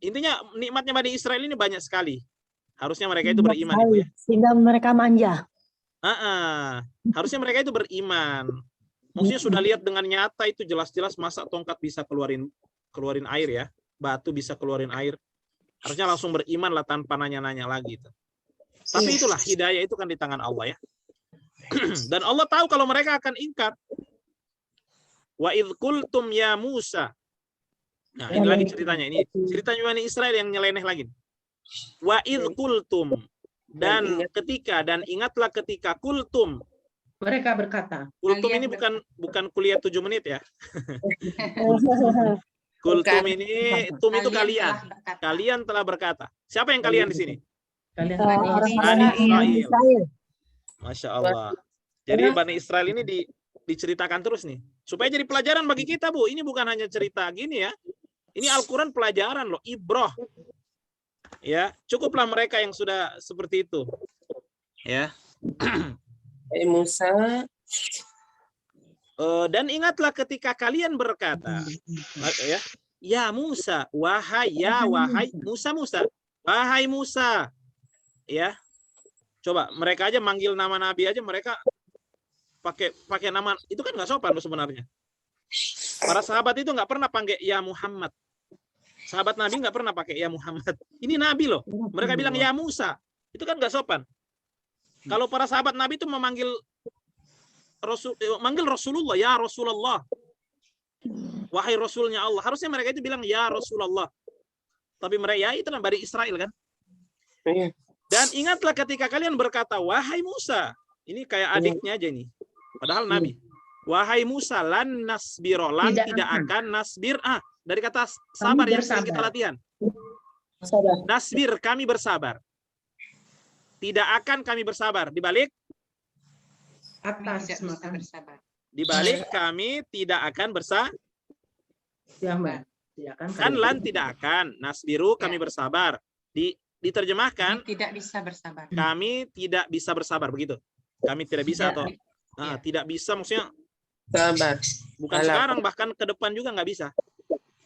Intinya nikmatnya Bani Israel ini banyak sekali. Harusnya mereka itu beriman, Ibu ya. Sehingga mereka manja. Harusnya mereka itu beriman. Maksudnya sudah lihat dengan nyata itu jelas-jelas, masa tongkat bisa keluarin air ya, batu bisa keluarin air. Harusnya langsung beriman lah tanpa nanya-nanya lagi. Tapi itulah hidayah itu kan di tangan Allah ya. Dan Allah tahu kalau mereka akan ingkar. Wa idh qultum ya Musa. Nah, ini lagi ceritanya. Ini ceritanya Bani Israel yang nyeleneh lagi. Wa idh qultum, dan ketika, dan ingatlah ketika, kultum. Mereka berkata. Kultum ini bukan kuliah 7 menit ya. Kultum ini, tum itu kalian. Kalian telah berkata. Siapa yang kalian di sini? Kalian Bani Israel. Masya Allah. Jadi Bani Israel ini diceritakan terus nih. Supaya jadi pelajaran bagi kita, Bu. Ini bukan hanya cerita gini ya. Ini Al-Quran pelajaran loh. Ibroh. Ya, cukuplah mereka yang sudah seperti itu. Ya. Musa. Dan ingatlah ketika kalian berkata, ya Musa, wahai Musa, wahai Musa, ya. Coba mereka aja manggil nama Nabi aja mereka pakai nama, itu kan nggak sopan sebenarnya. Para sahabat itu nggak pernah panggil ya Muhammad. Sahabat Nabi nggak pernah pakai ya Muhammad. Ini Nabi loh. Mereka bilang ya Musa, itu kan nggak sopan. Kalau para sahabat Nabi itu memanggil manggil Rasulullah, ya Rasulullah, wahai Rasulnya Allah, harusnya mereka itu bilang ya Rasulullah. Tapi mereka ya itu Bani Israel kan. Dan ingatlah ketika kalian berkata wahai Musa, ini kayak adiknya aja nih, padahal Nabi. Wahai Musa, lan nasbiro, lan tidak akan nasbir, dari kata sabar yang sering kita latihan. Nasbir, kami bersabar. Tidak akan kami bersabar, dibalik Atas bersabar. Dibalik kami tidak akan bersabar. Ya, Mbak. Kan lan tidak akan, nasbiru kami bersabar. Diterjemahkan tidak bisa bersabar. Kami tidak bisa bersabar, begitu. Kami tidak bisa atau tidak bisa maksudnya Sabar. bukan sekarang, bahkan ke depan juga nggak bisa.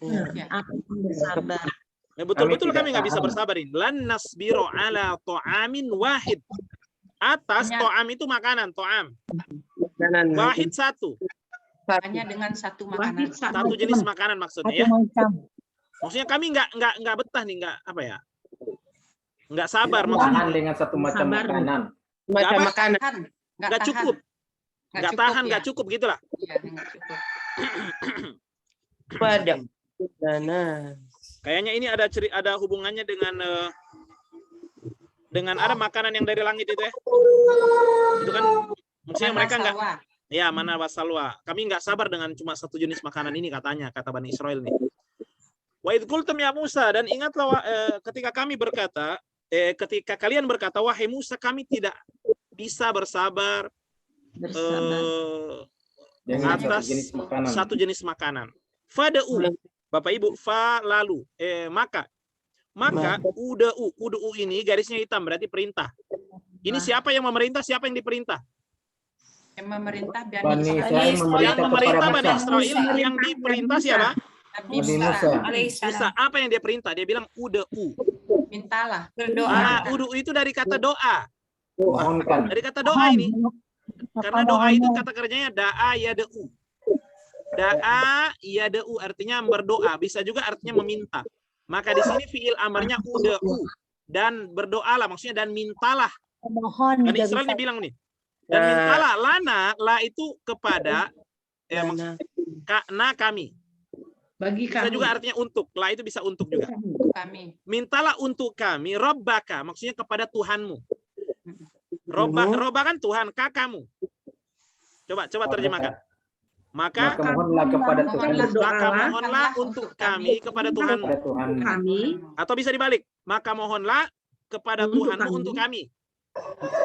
Bersabar. Betul-betul kami nggak bisa bersabar ini. Lan nasbiru ala ta'amin wahid. Atas to'am itu makanan, to'am. Wahid satu. Hanya dengan satu makanan. Satu jenis makanan maksudnya ya. Maksudnya kami nggak betah nih, nggak apa ya? Nggak sabar maksudnya. Tahan dengan satu macam makanan. Macam makanan. Nggak cukup. Nggak tahan, nggak cukup gitulah. Iya, nggak cukup. Pada. Kayaknya ini ada hubungannya dengan ada makanan yang dari langit itu ya. Itu kan maksudnya mereka nggak, ya mana wasalwa. Kami nggak sabar dengan cuma satu jenis makanan ini katanya, kata Bani Israel nih. Wa idh qultum ya Musa, dan ingatlah ketika kami berkata, ketika kalian berkata wahai Musa, kami tidak bisa bersabar atas satu jenis makanan. Fada'u, Bapak Ibu, fa lalu, maka uda'u ini garisnya hitam berarti perintah. Ini siapa yang memerintah, siapa yang diperintah? Yang memerintah Bani Israel yang memerintah Bani kepada Israel, yang diperintah siapa? Nabi Musa. Apa yang dia perintah? Dia bilang uda'u. Mintalah. Berdoa. Uda'u itu dari kata doa. Mohonkan. Dari kata doa ini. Karena doa itu kata kerjanya da'a yada'u. Da'a yada'u artinya berdoa, bisa juga artinya meminta. Maka di sini fiil amarnya uda'u, dan berdoalah maksudnya, dan mintalah. Mohon Kan Israel dibilang nih. Dan mintalah, lana, la itu kepada kami. Bagi Bisa kami. juga artinya untuk, la itu bisa untuk juga. Kami. Mintalah untuk kami, Rabbaka, maksudnya kepada Tuhanmu. Robba kan Tuhan, kakakmu. Coba terjemahkan. Maka mohonlah kepada Tuhan. maka mohonlah untuk kami kepada Tuhanmu. Kami. Atau bisa dibalik. Maka mohonlah kepada Tuhanmu untuk kami.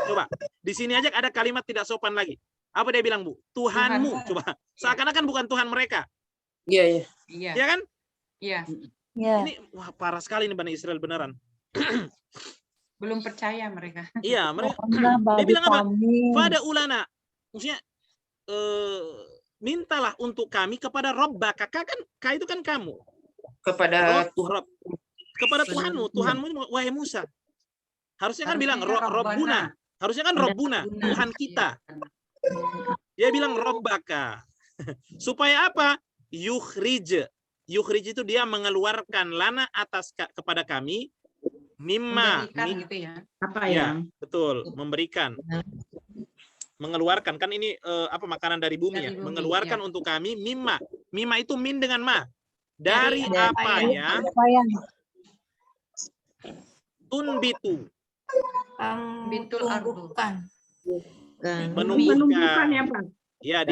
Coba. Di sini aja ada kalimat tidak sopan lagi. Apa dia bilang, Bu? Tuhanmu. Coba. Seakan-akan bukan Tuhan mereka. Iya. Iya kan? Iya. Ya. Ini wah parah sekali nih Bani Israel beneran. Belum percaya mereka. Iya, mereka. Dia Dia bilang apa? Pada ulana. Maksudnya mintalah untuk kami kepada Rabbaka. Kan itu kan kamu. Kepada Tuhan. Kepada Tuhanmu wahai Musa. Harusnya kan bilang Rabbuna. Harusnya kan Rabbuna, Tuhan kita. Dia bilang Rabbaka. Supaya apa? Yukhrij itu dia mengeluarkan lana atas kepada kami mimma. Gitu ya. Apa Ya, yang? betul, memberikan. Mengeluarkan kan ini apa makanan dari bumi ya, mengeluarkan untuk kami mimma itu min dengan ma, dari apa ya tunbitu Tumbuhkan. Menumbuhkan ya, Pak. ya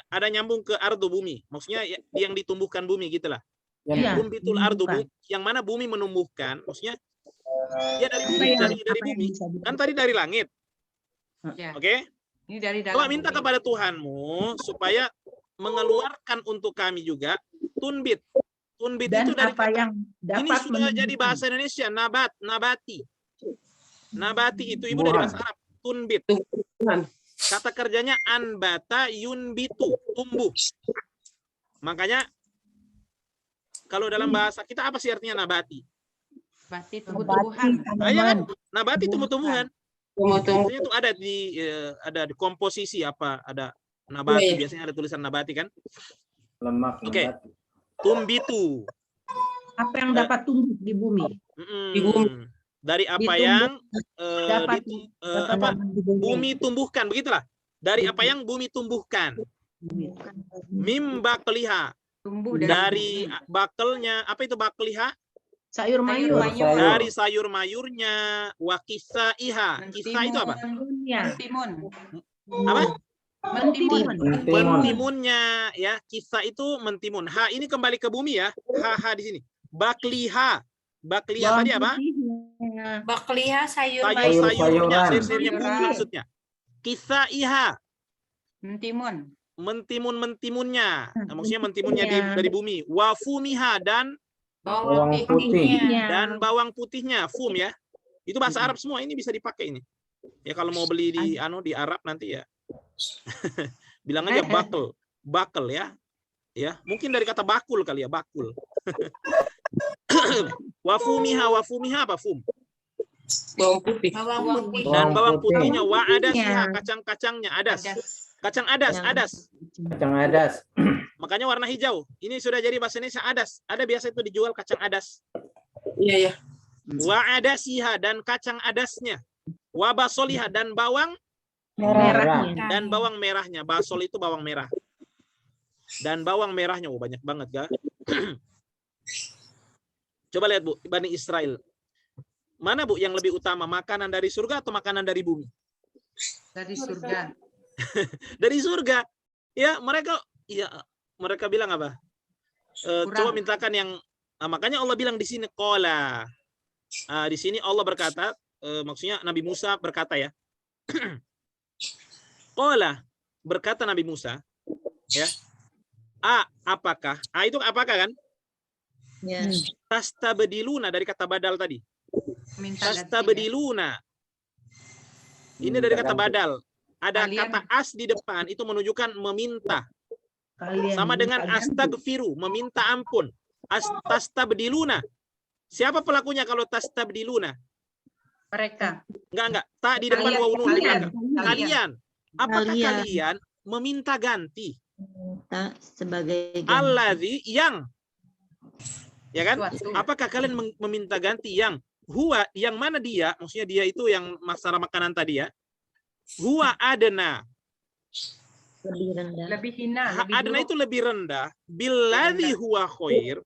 ada nyambung ke ardu bumi, maksudnya yang ditumbuhkan bumi gitulah. Tumbitul ardu, yang mana bumi menumbuhkan, maksudnya ya dari bumi, dari bumi kan tadi dari langit. Oke. Ini dari dalam. Coba minta kepada Tuhanmu supaya mengeluarkan untuk kami juga tunbit. Tunbit Dan itu dari apa kata, yang ini dapat sudah jadi menumbuhkan. bahasa Indonesia, nabati. Nabati itu ibu dari bahasa Arab, tunbit. Kata kerjanya anbata yunbitu, tumbuh. Makanya kalau dalam bahasa kita apa sih artinya nabati? Berarti Nabati, tumbuh-tumbuhan. Ah, ya kan? tanaman. Nabati tumbuh-tumbuhan. Biasanya itu ada di komposisi apa, ada nabati, biasanya ada tulisan nabati kan? Lemak. Oke. nabati. Tumbitu. Apa yang dapat tumbuh di bumi? Dari apa Ditumbuh- yang dapat bumi tumbuhkan, begitulah. Dari apa yang bumi tumbuhkan. Mimbakliha. Tumbuh Dari bakelnya, apa itu bakliha? sayur mayur. Dari sayur mayurnya. Wakisa iha. Kisa itu apa? Mentimun. Apa? Mentimun. Mentimunnya, ya. Kisa itu mentimun. Ha ini kembali ke bumi ya. Ha di sini. Bakliha. Bakliha tadi apa? Bakliha sayur Sayur-sayurnya, sayuran. sayurnya bumi maksudnya. Kisa iha. Mentimun. Mentimunnya. Nah, maksudnya mentimunnya dari bumi. Wafumiha dan bawang Bawang putih. bawang putihnya. Fum ya. Itu bahasa Arab semua, ini bisa dipakai ini. Ya kalau mau beli di Arab nanti ya. Bilang aja bakel ya. Ya, mungkin dari kata bakul kali ya, bakul. Wafumiha apa fum? Bawang putih. Dan bawang putihnya wa adasiha, kacang-kacangnya adas. Kacang adas. Kacang adas. Makanya warna hijau. Ini sudah jadi bahasa Indonesia adas. Ada biasa itu dijual kacang adas. Iya. Wa adasiha dan kacang adasnya. Wa basoliha dan bawang merahnya. Basol itu bawang merah. Dan bawang merahnya, banyak banget ga? Coba lihat Bu, Bani Israel. Mana Bu yang lebih utama, makanan dari surga atau makanan dari bumi? Dari surga. Dari surga. Ya, mereka bilang apa? Coba mintakan yang makanya Allah bilang di sini qala. Di sini Allah berkata, maksudnya Nabi Musa berkata ya. Qala, berkata Nabi Musa, ya. Apakah? Itu apakah kan? Ya. Tastabdiluna dari kata badal tadi. Tastabdiluna. Ini dari kata badal. Ada kata as di depan itu menunjukkan meminta. Sama dengan astagfiru, meminta ampun. Tastabdiluna. Siapa pelakunya kalau tastabdiluna? Mereka. Enggak. Tak di depan wawu nun. Kalian. Apakah Kalian. kalian meminta ganti? Sebagai Alladzi yang. Ya kan? Suatu. Apakah kalian meminta ganti yang huwa, yang mana dia? Maksudnya dia itu yang masalah makanan tadi ya. Huwa adna. lebih rendah. Lebih hina. Lebih Adna buruk. itu lebih rendah. Billadzi huwa khair.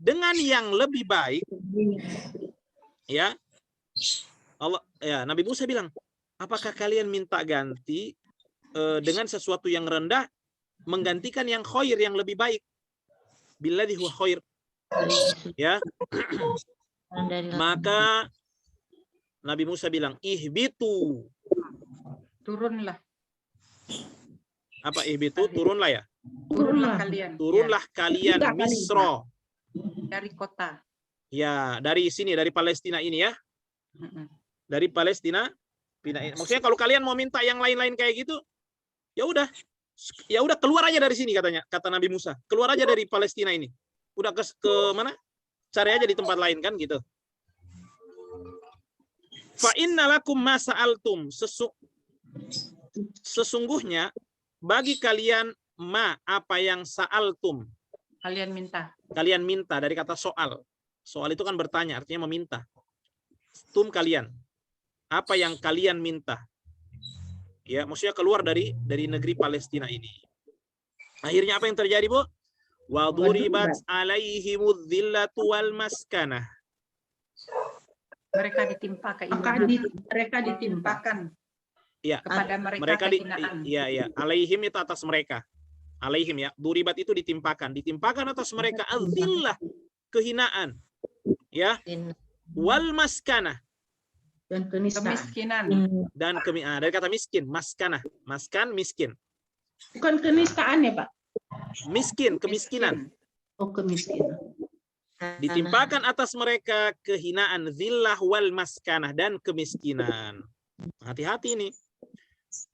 Dengan yang lebih baik. Ya. Allah, ya, Nabi Musa bilang, apakah kalian minta ganti dengan sesuatu yang rendah menggantikan yang khair, yang lebih baik? Billadzi huwa khair. Ya. Maka Nabi Musa bilang, ihbitu. Turunlah. Apa ihbitu? Turunlah ya. Turunlah kalian. Turunlah kalian Misra. Dari kota. Ya, dari sini, dari Palestina ini ya. Dari Palestina. Maksudnya kalau kalian mau minta yang lain-lain kayak gitu, ya udah keluar aja dari sini katanya, kata Nabi Musa. Keluar aja dari Palestina ini. Udah ke mana? Cari aja di tempat lain kan gitu. Fa innalakum ma sa'altum, sesungguhnya bagi kalian apa yang sa'altum. Kalian minta. Kalian minta dari kata soal. Soal itu kan bertanya, artinya meminta. Tum kalian. Apa yang kalian minta? Ya, maksudnya keluar dari negeri Palestina ini. Akhirnya apa yang terjadi, Bu? Wa duribat alaihimudz dzillatu wal maskanah. Mereka ditimpa keinginan. Mereka ditimpakan. Ya, kepada mereka kehinaan. Iya. Alaihim itu atas mereka. Alaihim ya. Duribat itu ditimpakan atas mereka adzillah, kehinaan. Ya. Wal maskanah. Dan kemiskinan. Dan dari kata miskin, maskanah. Maskan miskin. Bukan kenistaan ya, Pak? Miskin, kemiskinan. Oh, kemiskinan. Ditimpakan atas mereka kehinaan, zillah wal maskanah, dan kemiskinan. Hati-hati ini.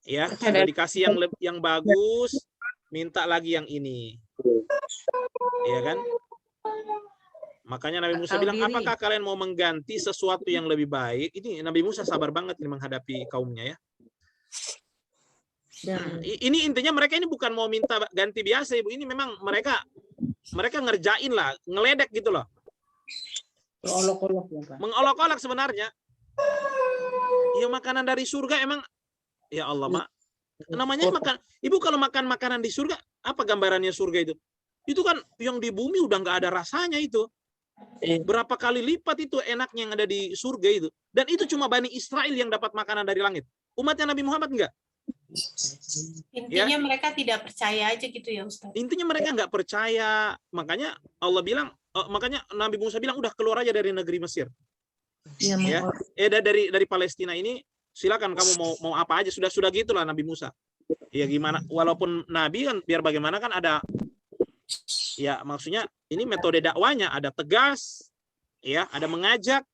Ya, sudah dikasih yang bagus, minta lagi yang ini. Iya kan? Makanya Nabi Musa bilang, apakah kalian mau mengganti sesuatu yang lebih baik? Ini Nabi Musa sabar banget ini menghadapi kaumnya ya. Ini intinya mereka ini bukan mau minta ganti biasa, Ibu. Ini memang mereka ngerjain lah, ngeledek gitu loh. Mengolok-olok sebenarnya. Ya makanan dari surga emang, ya Allah, Mak. Namanya makan. Ibu kalau makan makanan di surga, apa gambarannya surga itu? Itu kan yang di bumi udah nggak ada rasanya itu. Berapa kali lipat itu enaknya yang ada di surga itu. Dan itu cuma Bani Israel yang dapat makanan dari langit. Umatnya Nabi Muhammad enggak? Intinya mereka tidak percaya aja gitu ya Ustaz. Intinya mereka nggak percaya. Makanya Allah bilang, makanya Nabi Musa bilang udah keluar aja dari negeri Mesir. Ya, dari Palestina ini silakan kamu mau apa aja, sudah gitulah Nabi Musa. Ya gimana, walaupun Nabi kan biar bagaimana kan ada, ya maksudnya ini metode dakwanya ada tegas, ya ada mengajak,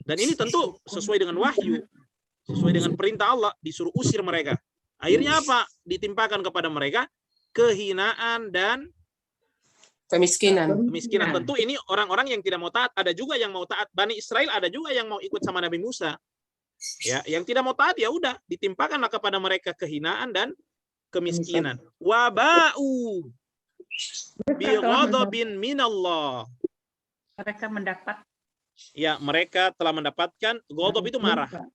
dan ini tentu sesuai dengan wahyu, sesuai dengan perintah Allah, disuruh usir mereka. Akhirnya apa? Ditimpakan kepada mereka kehinaan dan Kemiskinan. Tentu ini orang-orang yang tidak mau taat. Ada juga yang mau taat. Bani Israel ada juga yang mau ikut sama Nabi Musa. Ya, yang tidak mau taat ya udah ditimpakanlah kepada mereka kehinaan dan kemiskinan. Waba'u bighadabin minallah. Mereka mendapat. Ya, mereka telah mendapatkan ghadab itu marah.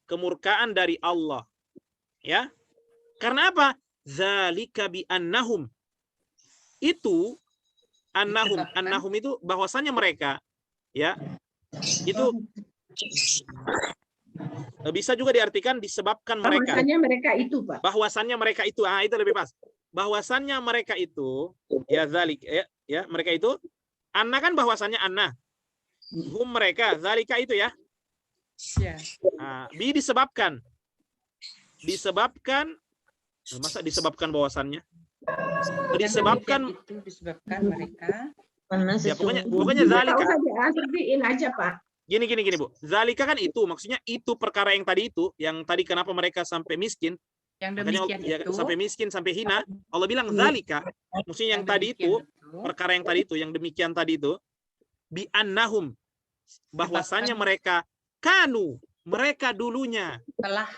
Kemurkaan dari Allah. Ya. Karena apa? Zalika bi annahum. Itu annahum itu bahwasannya mereka, ya, itu bisa juga diartikan disebabkan mereka. Bahwasannya mereka itu, Pak. Bahwasannya mereka itu, itu lebih pas. Bahwasannya mereka itu, ya zalik, ya mereka itu, anna kan bahwasannya anna, hum mereka, zalika itu ya. Bi disebabkan, masa disebabkan bahwasannya? Disebabkan mereka. Ya, pokoknya zalika. Sepertiin aja, Pak. Gini Bu. Zalika kan itu, maksudnya itu perkara yang tadi kenapa mereka sampai miskin? Yang demikian itu sampai miskin, sampai hina. Allah bilang zalika, maksudnya yang tadi itu, perkara yang tadi itu, yang demikian tadi itu, bi annahum, bahwasannya mereka mereka dulunya telah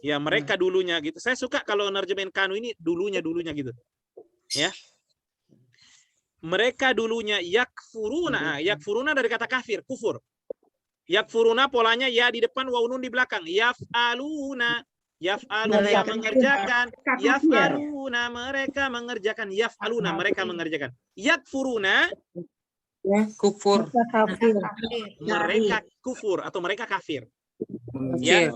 ya mereka dulunya gitu. Saya suka kalau nerjemahin kanu ini dulunya gitu. Ya. Mereka dulunya yakfuruna dari kata kafir, kufur. Yakfuruna polanya ya di depan wa nun di belakang. Yaf'aluna mengerjakan. Yaf'aluna mereka mengerjakan. Yaf'aluna mereka mengerjakan. Yakfuruna Kufur. mereka kufur atau mereka kafir. Ya.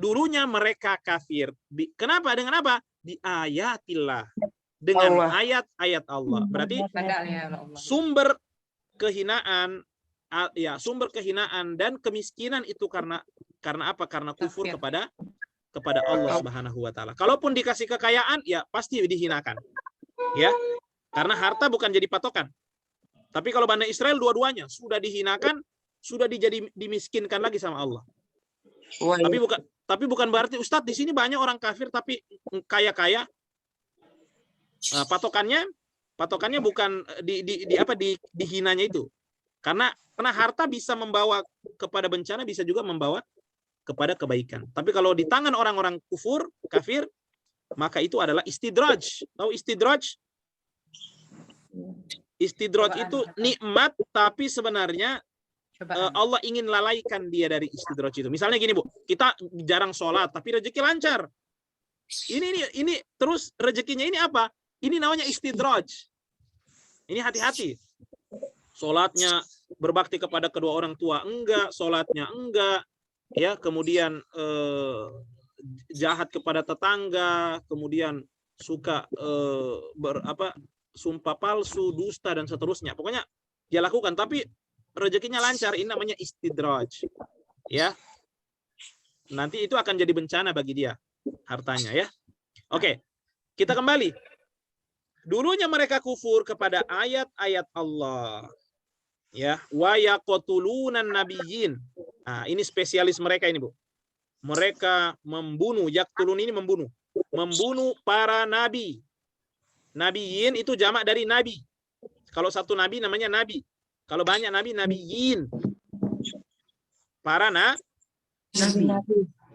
Dulunya mereka kafir. Kenapa? Dengan apa? Di ayatillah. Dengan ayat-ayat Allah. Berarti sumber kehinaan dan kemiskinan itu karena apa? Karena kufur kepada Allah Subhanahu wa taala. Kalaupun dikasih kekayaan ya pasti dihinakan. Ya. Karena harta bukan jadi patokan. Tapi kalau Bani Israel dua-duanya sudah dihinakan, sudah dimiskinkan lagi sama Allah. Tapi bukan berarti Ustadz di sini banyak orang kafir tapi kaya-kaya. Patokannya bukan dihinanya itu. Karena harta bisa membawa kepada bencana, bisa juga membawa kepada kebaikan. Tapi kalau di tangan orang-orang kafir, maka itu adalah istidraj. Tahu istidraj? Istidraj itu nikmat, tapi sebenarnya Allah ingin lalaikan dia dari istidraj itu. Misalnya gini Bu, kita jarang sholat, tapi rezeki lancar. Ini terus rezekinya ini apa? Ini namanya istidraj. Ini hati-hati. Sholatnya berbakti kepada kedua orang tua enggak, sholatnya enggak, ya kemudian jahat kepada tetangga, kemudian suka sumpah palsu, dusta dan seterusnya. Pokoknya dia lakukan tapi rezekinya lancar. Ini namanya istidraj. Ya. Nanti itu akan jadi bencana bagi dia hartanya ya. Oke. Kita kembali. Dulunya mereka kufur kepada ayat-ayat Allah. Ya, wa yaqtulunan nabiyyin. Nah, ini spesialis mereka ini, Bu. Mereka membunuh, yaqtulun ini membunuh. Membunuh para nabi. Nabiyyin itu jamak dari nabi. Kalau satu nabi namanya nabi. Kalau banyak nabi, nabiyyin. Para Nabi.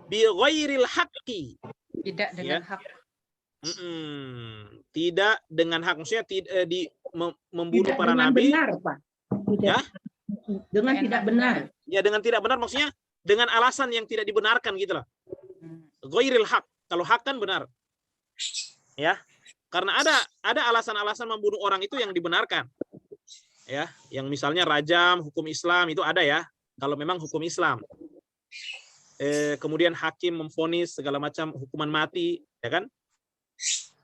bi ghairil haqqi. Tidak dengan hak. Tidak dengan hak, maksudnya membunuh Tidak para dengan nabi. benar, Pak. Ya? Dengan tidak benar. Ya, dengan tidak benar maksudnya dengan alasan yang tidak dibenarkan gitu loh. Ghairil haq. Kalau hak kan benar. Ya. Karena ada alasan-alasan membunuh orang itu yang dibenarkan. Ya, yang misalnya rajam, hukum Islam itu ada ya. Kalau memang hukum Islam. Kemudian hakim memvonis segala macam hukuman mati, ya kan?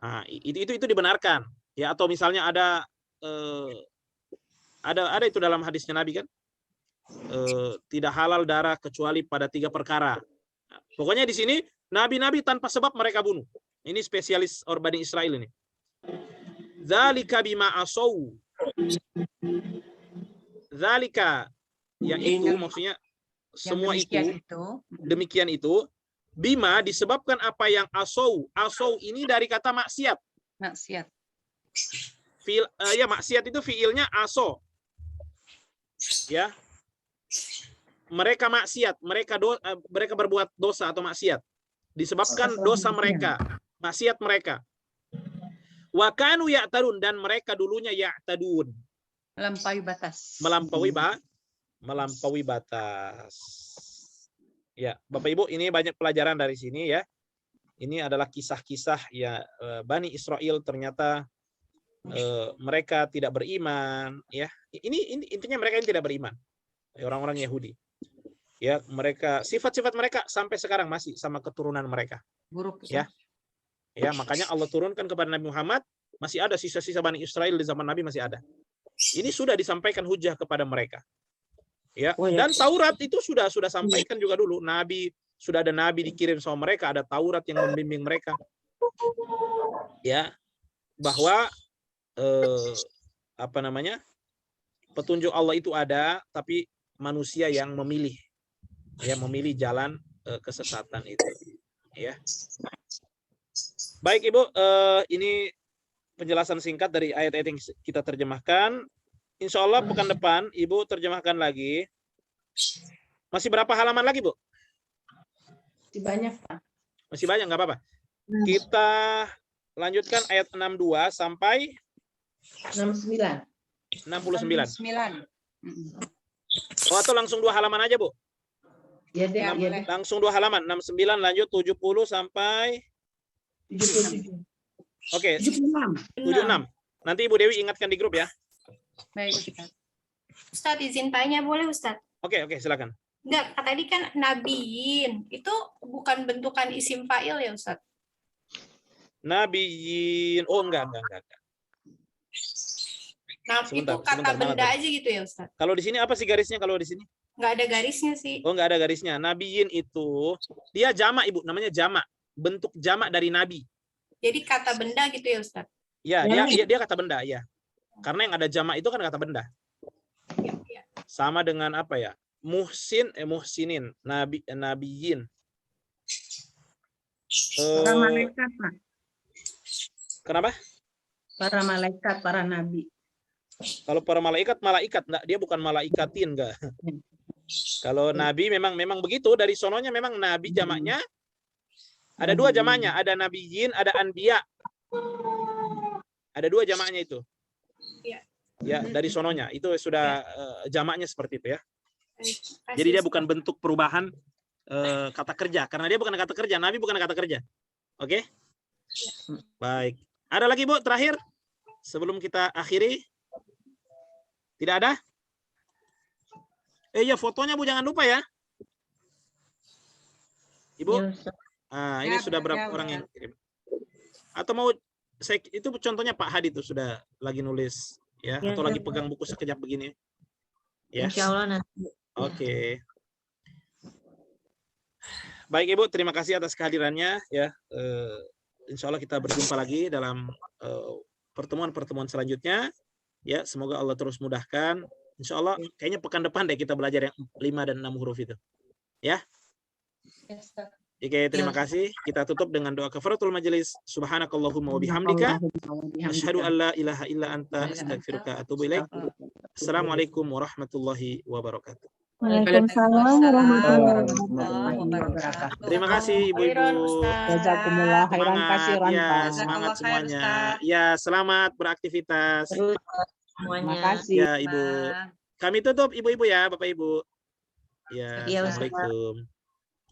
Nah, itu dibenarkan. Ya, atau misalnya ada itu dalam hadisnya Nabi kan? Tidak halal darah kecuali pada 3 perkara. Nah, pokoknya di sini nabi-nabi tanpa sebab mereka bunuh. Ini spesialis Bani Israel ini. Dzalika bima asau. Dzalika yaitu maksudnya semua demikian itu bima disebabkan apa yang asau. Asau ini dari kata maksiat. Maksiat. Ya, maksiat itu fiilnya aso. Ya. Mereka maksiat, mereka berbuat dosa atau maksiat. Disebabkan dosa mereka, maksiat mereka. Wa kanu ya'tadun, dan mereka dulunya ya'tadun. Melampaui batas. Ya, Bapak Ibu, ini banyak pelajaran dari sini ya. Ini adalah kisah-kisah ya Bani Israel ternyata mereka tidak beriman ya. Ini intinya mereka yang tidak beriman. Orang-orang Yahudi. Ya, mereka sifat-sifat mereka sampai sekarang masih sama keturunan mereka. Buruk ya. Ya, makanya Allah turunkan kepada Nabi Muhammad, masih ada sisa-sisa Bani Israel di zaman Nabi masih ada. Ini sudah disampaikan hujah kepada mereka. Ya, dan Taurat itu sudah sampaikan juga dulu. Sudah ada nabi dikirim sama mereka, ada Taurat yang membimbing mereka. Ya, bahwa petunjuk Allah itu ada, tapi manusia yang memilih. Ya, memilih jalan kesesatan itu. Ya. Baik Ibu, ini penjelasan singkat dari ayat-ayat yang kita terjemahkan. Insya Allah pekan depan Ibu terjemahkan lagi. Masih berapa halaman lagi, Bu? Masih banyak, Pak. Masih banyak, nggak apa-apa. Kita lanjutkan ayat 62 sampai 69. 69. Oh, atau langsung 2 halaman aja, Bu? Ya, deh, langsung 2 halaman. 69 lanjut 70 sampai 77. Oke. 76. Nanti Ibu Dewi ingatkan di grup ya. Baik, Ustaz. Ustaz, izin tanya boleh, Ustaz? Oke, silakan. Enggak, tadi kan nabiyin. Itu bukan bentukan isim fa'il ya, Ustaz? Nabiyin. Oh, enggak. Nah, itu kata benda aja gitu ya, Ustaz? Kalau di sini apa sih garisnya kalau di sini? Enggak ada garisnya sih. Oh, enggak ada garisnya. Nabiyin itu dia jamak, Ibu, namanya jamak. Bentuk jamak dari nabi. Jadi kata benda gitu ya, Ustaz? Ya, dia kata benda, ya. Karena yang ada jamak itu kan kata benda. Ya. Sama dengan apa ya? Muhsinin, nabiyin. Para malaikat, Pak. Kenapa? Para malaikat, para nabi. Kalau para malaikat, enggak, dia bukan malaikatin, enggak. Kalau nabi memang begitu, dari sononya memang nabi jamaknya ada 2 jamaknya, ada nabiyin, ada anbiya. Ada 2 jamaknya itu. Ya, dari sononya itu sudah jamaknya seperti itu ya. Jadi dia bukan bentuk perubahan kata kerja, karena dia bukan kata kerja, nabi bukan kata kerja. Oke? Baik. Ada lagi, Bu, terakhir sebelum kita akhiri? Tidak ada? Ya, fotonya Bu jangan lupa ya. Ibu? Ini sudah berapa orang yang kirim? Atau mau itu contohnya Pak Hadi itu sudah lagi nulis ya, atau lagi pegang buku sekejap begini. Ya. Insya Allah nanti. Oke. Baik Ibu, terima kasih atas kehadirannya ya. Insya Allah kita berjumpa lagi dalam pertemuan-pertemuan selanjutnya. Ya, semoga Allah terus mudahkan. Insya Allah kayaknya pekan depan deh kita belajar yang 5 dan 6 huruf itu. Ya. Oke, terima kasih. Kita tutup dengan doa kafaratul majelis. Subhanakallahumma wa bihamdika asyhadu an la ilaha illa anta astaghfiruka wa atubu ilaik. Assalamualaikum warahmatullahi wabarakatuh. Waalaikumsalam warahmatullahi wabarakatuh. Terima kasih ibu-ibu. Jazakumullah khairan kasiran, Ya, Pak. semangat semuanya. Ya, selamat beraktivitas. Terus Terima semuanya. kasih. Ya, Ibu. Kami tutup ibu-ibu ya, Bapak Ibu. Ya, Iya, Ustaz. Assalamualaikum.